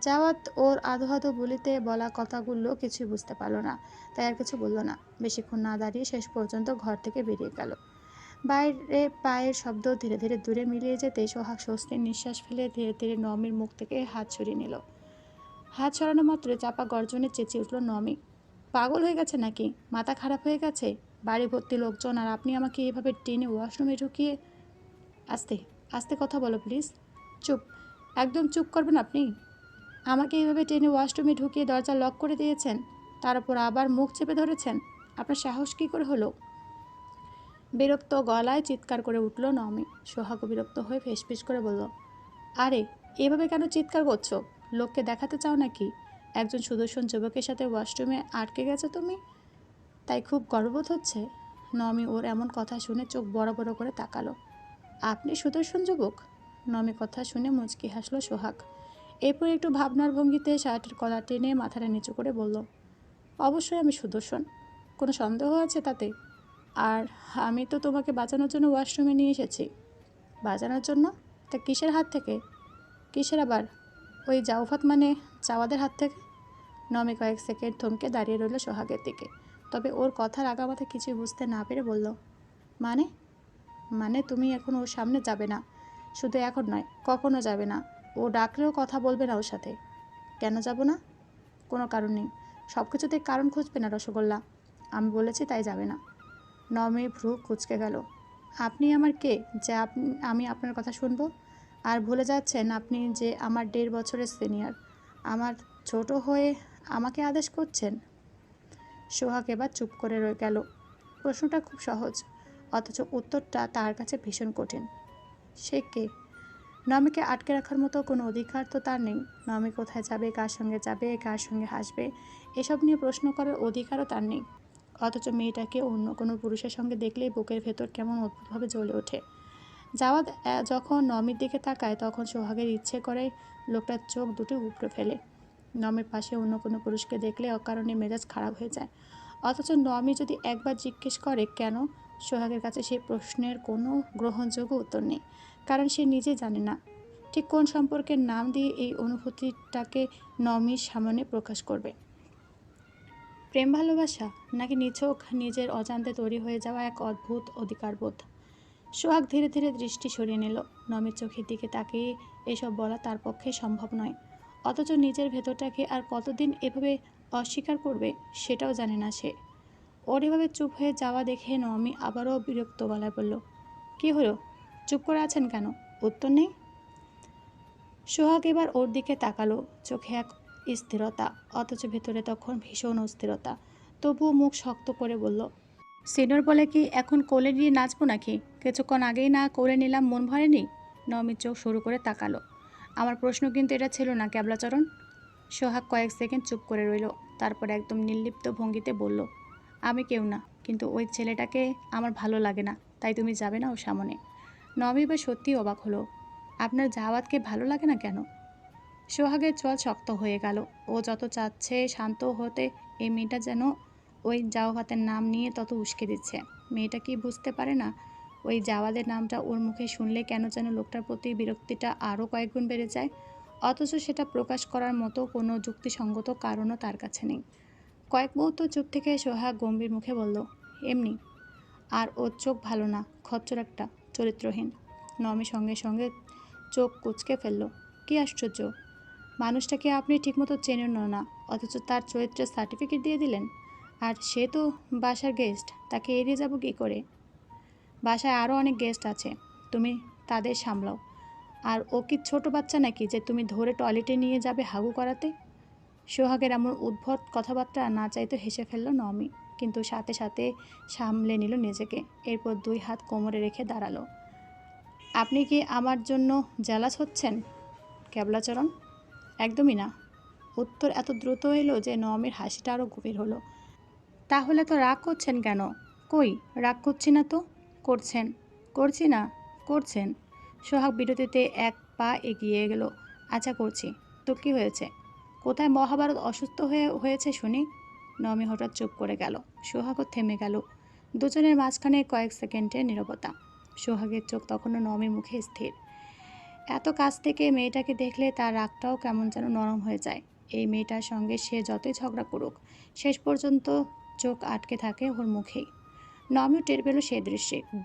জাওয়াত ওর আধো আধো বলিতে বলা কথাগুলো কিছুই বুঝতে পারল না, তাই আর কিছু বলল না। বেশিক্ষণ না দাঁড়িয়ে শেষ পর্যন্ত ঘর থেকে বেরিয়ে গেল। বাইরে পায়ের শব্দ ধীরে ধীরে দূরে মিলিয়ে যেতে সোহাগ স্বস্তির নিঃশ্বাস ফেলে ধীরে ধীরে নমির মুখ থেকে হাত সরিয়ে নিল। হাত সরানো মাত্র চাপা গর্জনে চেঁচিয়ে উঠল নমি। পাগল হয়ে গেছে নাকি? মাথা খারাপ হয়ে গেছে? বাড়ি ভর্তি লোকজন, আর আপনি আমাকে এভাবে টেনে ওয়াশরুমে ঢুকিয়ে। আস্তে আস্তে কথা বলো প্লিজ। চুপ, একদম চুপ করবেন আপনি? আমাকে এইভাবে টেনে ওয়াশরুমে ঢুকিয়ে দরজা লক করে দিয়েছেন, তার উপর আবার মুখ চেপে ধরেছেন। আপনার সাহস কী করে হলো? বিরক্ত গলায় চিৎকার করে উঠল নমি। সোহাগও বিরক্ত হয়ে ফিসফিস করে বলল, আরে এভাবে কেন চিৎকার করছো? লোককে দেখাতে চাও নাকি একজন সুদর্শন যুবকের সাথে ওয়াশরুমে আটকে গেছো তুমি? তাই খুব গর্ববোধ হচ্ছে? নমি ওর এমন কথা শুনে চোখ বড় বড় করে তাকালো। আপনি সুদর্শন যুবক? নমি কথা শুনে মুচকি হাসলো সোহাগ। এরপর একটু ভাবনার ভঙ্গিতে শার্টের কলার টেনে মাথাটা নিচু করে বলল, অবশ্যই আমি সুদর্শন, কোনো সন্দেহ আছে তাতে? আর আমি তো তোমাকে বাঁচানোর জন্য ওয়াশরুমে নিয়ে এসেছি। বাঁচানোর জন্য? তা কিসের হাত থেকে? কিসের আবার? ওই জাউফাত মানে চাওয়াদের হাত থেকে। নমি কয়েক সেকেন্ড থমকে দাঁড়িয়ে রইল সোহাগের দিকে, তবে ওর কথার আগামাথা কিছুই বুঝতে না পেরে বলল, মানে? মানে তুমি এখন ওর সামনে যাবে না? শুধু এখন নয়, কখনো যাবে না। ও ডাকলেও কথা বলবে না ওর সাথে। কেন যাব না? কোনো কারণ নেই। সব কিছুতে কারণ খুঁজবে না রসগোল্লা। আমি বলেছি তাই যাবে না। নমি ভ্রু কুঁচকে গেল। আপনি আমার কে যে আমি আপনার কথা শুনবো? আর ভুলে যাচ্ছেন আপনি যে আমার 1.5 বছরের সিনিয়র। আমার ছোট হয়ে আমাকে আদেশ করছেন? সোহাগ এবার চুপ করে রয়ে গেল। প্রশ্নটা খুব সহজ, অথচ উত্তরটা তার কাছে ভীষণ কঠিন। সে কে? নমিকে আটকে রাখার মতো কোনো অধিকার তো তার নেই। নমি কোথায় যাবে, কার সঙ্গে যাবে, কার সঙ্গে হাসবে, এসব নিয়ে প্রশ্ন করার অধিকারও তার নেই। অথচ মেয়েটাকে অন্য কোনো পুরুষের সঙ্গে দেখলেই বুকের ভেতর কেমন অদ্ভুতভাবে জ্বলে ওঠে। জাওয়াদ যখন নমির দিকে তাকায় তখন সোহাগের ইচ্ছে করে লোকটার চোখ দুটো উপড়ে ফেলে। নমির পাশে অন্য কোনো পুরুষকে দেখলে অকারণে মেজাজ খারাপ হয়ে যায়। অথচ নমি যদি একবার জিজ্ঞেস করে কেন, সোহাগের কাছে সেই প্রশ্নের কোনো গ্রহণযোগ্য উত্তর নেই, কারণ সে নিজে জানে না ঠিক কোন সম্পর্কের নাম দিয়ে এই অনুভূতিটাকে নমির সামনে প্রকাশ করবে। প্রেম ভালোবাসা, নাকি নিছক নিজের অজান্তে তৈরি হয়ে যাওয়া এক অদ্ভুত অধিকারবোধ? সোহাগ ধীরে ধীরে দৃষ্টি সরিয়ে নিল। নমির চোখের দিকে তাকিয়ে এসব বলা তার পক্ষে সম্ভব নয়। অথচ নিজের ভেতরটাকে আর কতদিন এভাবে অস্বীকার করবে সেটাও জানে না সে। ওর এভাবে চুপ হয়ে যাওয়া দেখে নমি আবারও বিরক্ত গলায় বলল, কী হলো? চুপ করে আছেন কেন? উত্তর নেই? সোহাগ এবার ওর দিকে তাকালো, চোখে এক স্থিরতা, অথচ ভেতরে তখন ভীষণ অস্থিরতা। তবুও মুখ শক্ত করে বলল, সিনিয়র বলে কি এখন কোলে নিয়ে নাচবো নাকি? কিছুক্ষণ আগেই না কোলে নিলাম, মন ভরেনি? নমির চোখ শুরু করে তাকালো। আমার প্রশ্ন কিন্তু এটা ছিল না ক্যাবলাচরণ। সোহাগ কয়েক সেকেন্ড চুপ করে রইল, তারপর একদম নির্লিপ্ত ভঙ্গিতে বলল, আমি কেউ না, কিন্তু ওই ছেলেটাকে আমার ভালো লাগে না, তাই তুমি যাবে না ওর সামনে। নমি বা সত্যিই অবাক হলো, আপনার জাওয়াতকে ভালো লাগে না কেন? সোহাগের চোয়াল শক্ত হয়ে গেল। ও যত চাচ্ছে শান্ত হতে, এই মেয়েটা যেন ওই জাওয়াতের নাম নিয়ে তত উস্কে দিচ্ছে। মেয়েটা কি বুঝতে পারে না ওই জাওয়াদের নামটা ওর মুখে শুনলে কেন যেন লোকটার প্রতি বিরক্তিটা আরও কয়েকগুণ বেড়ে যায়? অথচ সেটা প্রকাশ করার মতো কোনো যুক্তিসঙ্গত কারণও তার কাছে নেই। কয়েক মুহূর্ত চুপ থেকে সোহাগ গম্ভীর মুখে বলল, এমনি। আর ওর চোখ ভালো না, খচ্চর একটা, চরিত্রহীন। নমি সঙ্গে সঙ্গে চোখ কুঁচকে ফেলল। কী আশ্চর্য! মানুষটাকে আপনি ঠিকমতো চেনেন না, অথচ তার চরিত্রের সার্টিফিকেট দিয়ে দিলেন। আর সে তো বাসার গেস্ট, তাকে এড়িয়ে যাব কী করে? বাসায় আরও অনেক গেস্ট আছে, তুমি তাদের সামলাও। আর ও কি ছোট বাচ্চা নাকি যে তুমি ধরে টয়লেটে নিয়ে যাবে হাগু করাতে? সোহাগের এমন উদ্ভট কথাবার্তা না চাইতে হেসে ফেলল নমি, কিন্তু সাথে সাথে সামলে নিল নিজেকে। এরপর 2 হাত কোমরে রেখে দাঁড়ালো। আপনি কি আমার জন্য জেলাস হচ্ছেন ক্যাবলাচরণ? একদমই না। উত্তর এত দ্রুত এলো যে নওমীর হাসিটা আরও গভীর হলো। তাহলে তো রাগ করছেন কেন? কই, রাগ করছি না তো। করছেন। করছি না, করছেন। সোহাগ বিরতিতে এক পা এগিয়ে গেল। আচ্ছা করছি। তো কি হয়েছে? কোথায় মহাভারত অসুস্থ হয়েছে শুনি? নওমী হঠাৎ চুপ করে গেল। সোহাগও থেমে গেল। দুজনের মাঝখানে কয়েক সেকেন্ডের নীরবতা। সোহাগের চোখ তখনও নওমীর মুখে স্থির। এত কাছ থেকে মেয়েটাকে দেখলে তার রাগটাও কেমন যেন নরম হয়ে যায়। এই মেয়েটার সঙ্গে সে যতই ঝগড়া করুক, শেষ পর্যন্ত চোখ আটকে থাকে ওর মুখেই। নমিও টের পেল সেই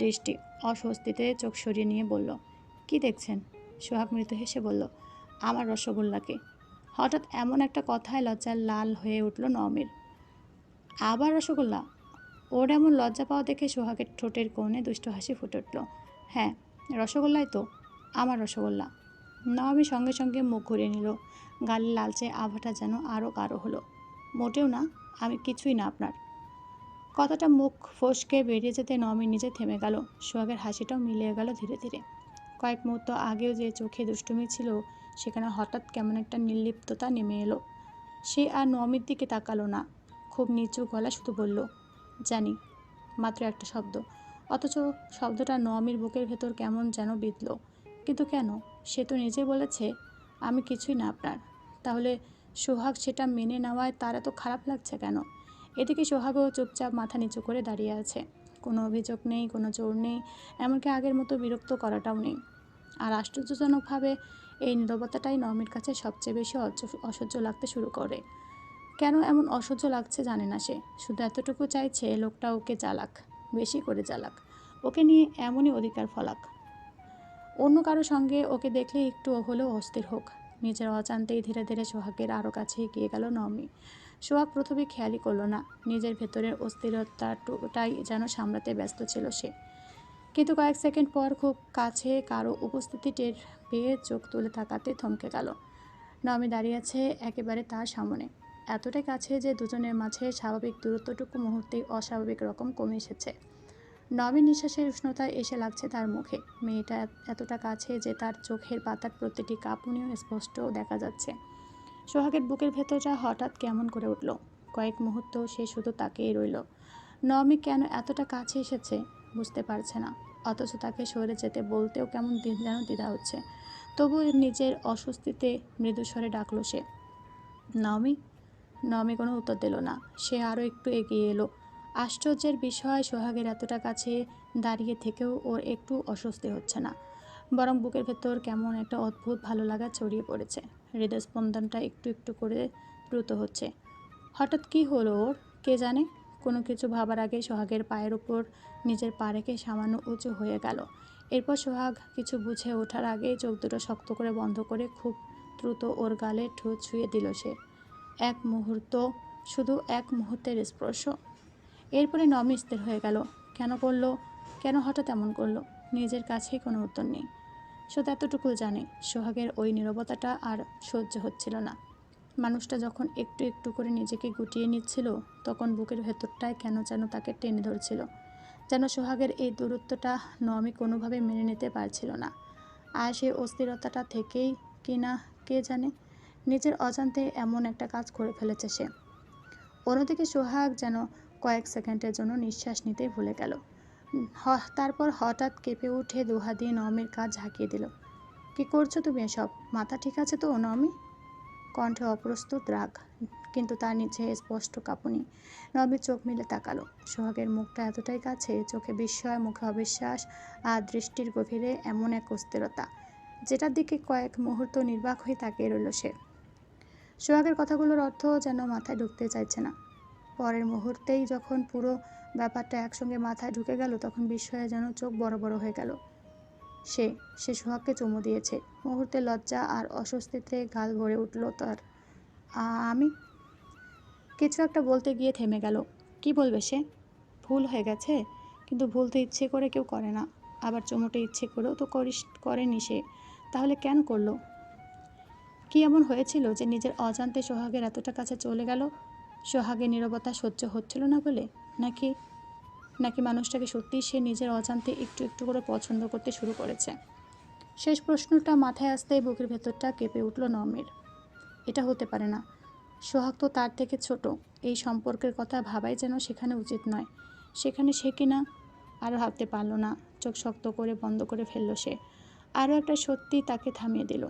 দৃষ্টি। অস্বস্তিতে চোখ সরিয়ে নিয়ে বলল, কি দেখছেন? সোহাগ মৃদু হেসে বলল, আমার রসগোল্লাকে। হঠাৎ এমন একটা কথায় লজ্জায় লাল হয়ে উঠল নওমীর। আবার রসগোল্লা? ওর এমন লজ্জা পাওয়া দেখে সোহাগের ঠোঁটের কোণে দুষ্ট হাসি ফুটে উঠল। হ্যাঁ, রসগোল্লাই তো, আমার রসগোল্লা। নওমী সঙ্গে সঙ্গে মুখ ঘুরিয়ে নিল। গালের লালচে আভাটা যেন আরও গাঢ় হলো। মোটেও না, আমি কিছুই না আপনার। কথাটা মুখ ফসকে বেরিয়ে যেতে নওমী নিজে থেমে গেল। সোহাগের হাসিটাও মিলিয়ে গেল ধীরে ধীরে। কয়েক মুহূর্ত আগেও যে চোখে দুষ্টুমি ছিল, সেখানে হঠাৎ কেমন একটা নির্লিপ্ততা নেমে এলো। সে আর নওমীর দিকে তাকালো না। খুব নিচু গলা শুধু বলল, জানি। মাত্র একটা শব্দ, অথচ শব্দটা নওমীর বুকের ভেতর কেমন যেন বিঁধল। কিন্তু কেন? সে তো নিজে বলেছে, আমি কিছুই না আপনার। তাহলে সোহাগ সেটা মেনে নেওয়ায় তার এত খারাপ লাগছে কেন? এদিকে সোহাগও চুপচাপ মাথা নিচু করে দাঁড়িয়ে আছে। কোনো অভিযোগ নেই, কোনো জোর নেই, এমনকি আগের মতো বিরক্ত করাটাও নেই। আর আশ্চর্যজনকভাবে এই নীরবতাটাই নওমীর কাছে সবচেয়ে বেশি অসহ্য লাগতে শুরু করে। কেন এমন অসহ্য লাগছে জানে না সে, শুধু এতটুকু চাইছে লোকটা ওকে জ্বালাক, বেশি করে জ্বালাক, ওকে নিয়ে এমনই অধিকার ফলাক। অন্য কারো সঙ্গে ওকে দেখলে একটু হলেও অস্থির হোক। নিজের অজান্তেই ধীরে ধীরে সোহাগের আরও কাছে এগিয়ে গেল নওমী। সোহাগ প্রথমে খেয়ালই করল না, নিজের ভেতরের অস্থিরতাটাই যেন সামলাতে ব্যস্ত ছিল সে। কিন্তু কয়েক সেকেন্ড পর খুব কাছে কারো উপস্থিতি টের পেয়ে চোখ তুলে তাকাতে থমকে গেল। নওমী দাঁড়িয়ে আছে একেবারে তার সামনে, এতটাই কাছে যে দুজনের মাঝে স্বাভাবিক দূরত্বটুকু মুহূর্তেই অস্বাভাবিক রকম কমে এসেছে। নবীন নিঃশ্বাসের উষ্ণতা এসে লাগছে তার মুখে। মেয়েটা এতটা কাছে যে তার চোখের পাতার প্রতিটি কাঁপুনিও স্পষ্ট দেখা যাচ্ছে। সোহাগের বুকের ভেতরটা হঠাৎ কেমন করে উঠল। কয়েক মুহূর্ত সে শুধু তাকেই রইল। নবী কেন এতটা কাছে এসেছে বুঝতে পারছে না, অথচ তাকে সরে যেতে বলতেও কেমন যেন দ্বিধা হচ্ছে। তবু নিজের অস্বস্তিতে মৃদুস্বরে ডাকলো সে, নবী। নবী কোনো উত্তর দিল না। সে আরও একটু এগিয়ে এলো। আশ্চর্যের বিষয়, সোহাগের এতটা কাছে দাঁড়িয়ে থেকেও ওর একটু অস্বস্তি হচ্ছে না, বরং বুকের ভেতর কেমন একটা অদ্ভুত ভালো লাগা ছড়িয়ে পড়েছে। হৃদস্পন্দনটা একটু একটু করে দ্রুত হচ্ছে। হঠাৎ কী হলো ওর কে জানে। কোনো কিছু ভাবার আগেই সোহাগের পায়ের উপর নিজের পা রেখে সামান্য উঁচু হয়ে গেল। এরপর সোহাগ কিছু বুঝে ওঠার আগেই চোখ দুটো শক্ত করে বন্ধ করে খুব দ্রুত ওর গালে ঠোঁট ছুঁয়ে দিল সে। এক মুহূর্ত, শুধু এক মুহূর্তের স্পর্শ। এরপরে নমি স্থির হয়ে গেল। কেন করলো, কেন হঠাৎ এমন করলো? নিজের কাছেই কোনো উত্তর নেই। শুধু এতটুকু জানে, সোহাগের ওই নীরবতাটা আর সহ্য হচ্ছিল না। মানুষটা যখন একটু একটু করে নিজেকে গুটিয়ে নিচ্ছিল, তখন বুকের ভেতরটায় কেন যেন তাকে টেনে ধরছিল। যেন সোহাগের এই দূরত্বটা নমি কোনোভাবে মেনে নিতে পারছিল না। আর সেই অস্থিরতাটা থেকেই কি না কে জানে, নিজের অজান্তে এমন একটা কাজ করে ফেলেছে সে। অন্যদিকে সোহাগ যেন কয়েক সেকেন্ডের জন্য নিঃশ্বাস নিতে ভুলে গেল। তারপর হঠাৎ কেঁপে উঠে দুহাত দিয়ে নওমীর কাজ ঝাঁকিয়ে দিল। কি করছো তুমি এসব? মাথা ঠিক আছে তো নওমী? কণ্ঠে অপ্রস্তুত রাগ, কিন্তু তার নিচে স্পষ্ট কাঁপুনি। নবীর চোখ মিলে তাকালো। সোহাগের মুখটা এতটাই কাছে, চোখে বিস্ময়, মুখে অবিশ্বাস, আর দৃষ্টির গভীরে এমন এক অস্থিরতা, যেটার দিকে কয়েক মুহূর্ত নির্বাক হয়ে তাকিয়ে রইল সে। সোহাগের কথাগুলোর অর্থ যেন মাথায় ঢুকতে চাইছে না। পরের মুহূর্তেই যখন পুরো ব্যাপারটা একসঙ্গে মাথায় ঢুকে গেল, তখন বিস্ময়ে যেন চোখ বড় বড় হয়ে গেল। সে সোহাগকে চুমু দিয়েছে। মুহূর্তে লজ্জা আর অস্বস্তিতে গাল ভরে উঠল তার। আমি কিছু একটা বলতে গিয়ে থেমে গেল। কি বলবে সে? ভুল হয়ে গেছে, কিন্তু ভুল তো ইচ্ছে করে কেউ করে না। আবার চুমুটা ইচ্ছে করেও তো করেনি সে, তাহলে কেন করলো? কি এমন হয়েছিল যে নিজের অজান্তে সোহাগের এতটা কাছে চলে গেল? সোহাগের নীরবতা সহ্য হচ্ছিল না বলে, নাকি মানুষটাকে সত্যিই সে নিজের অজান্তে একটু একটু করে পছন্দ করতে শুরু করেছে? শেষ প্রশ্নটা মাথায় আসতেই বুকের ভেতরটা কেঁপে উঠল নমির। এটা হতে পারে না। সোহাগ তো তার থেকে ছোট। এই সম্পর্কের কথা ভাবাই যেন সেখানে উচিত নয়। সেখানে সে কিনা আরও ভাবতে পারল না। চোখ শক্ত করে বন্ধ করে ফেলল সে। আরও একটা সত্যি তাকে থামিয়ে দিল।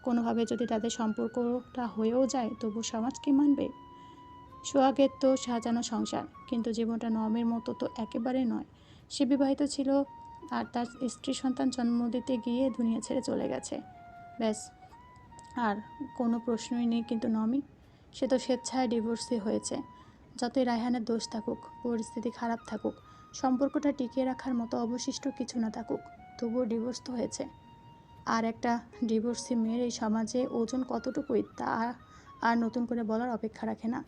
কোনোভাবে যদি তাদের সম্পর্কটা হয়েও যায় তবু সমাজ কি মানবে? সোহাগের তো সাজানো সংসার, কিন্তু জীবনটা নমের মতো তো একেবারে নয়। সে বিবাহিত ছিল আর তার স্ত্রী সন্তান জন্ম দিতে গিয়ে দুনিয়া ছেড়ে চলে গেছে। ব্যাস, আর কোনো প্রশ্নই নেই। কিন্তু নমি, সে তো স্বেচ্ছায় ডিভোর্সি হয়েছে। যতই রায়হানের দোষ থাকুক, পরিস্থিতি খারাপ থাকুক, সম্পর্কটা টিকিয়ে রাখার মতো অবশিষ্ট কিছু না থাকুক, তবুও ডিভোর্স তো হয়েছে। আর একটা ডিভোর্সি মেয়ের এই সমাজে ওজন কতটুকুই তা আর নতুন করে বলার অপেক্ষা রাখে না।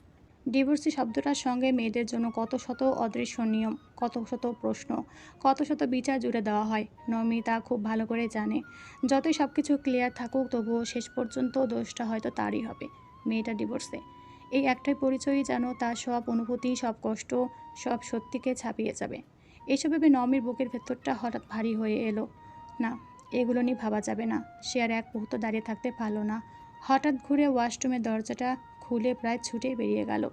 ডিভোর্সি শব্দটার সঙ্গে মেয়েদের জন্য কত শত অদৃশ্য নিয়ম, কত শত প্রশ্ন, কত শত বিচার জুড়ে দেওয়া হয়। নমি তা খুব ভালো করে জানে। যতই সব কিছু ক্লিয়ার থাকুক তবুও শেষ পর্যন্ত দোষটা হয়তো তারই হবে, মেয়েটা ডিভোর্সে। এই একটাই পরিচয়ই যেন তার সব অনুভূতি, সব কষ্ট, সব সত্যিকে ছাপিয়ে যাবে। এইসব ভেবে নমির বুকের ভেতরটা হঠাৎ ভারী হয়ে এলো। না, এগুলো নিয়ে ভাবা যাবে না। সে আর এক মুহূর্ত দাঁড়িয়ে থাকতে পারল না। হঠাৎ ঘুরে ওয়াশরুমের দরজাটা খুলে প্রায় ছুটে বেরিয়ে গেল।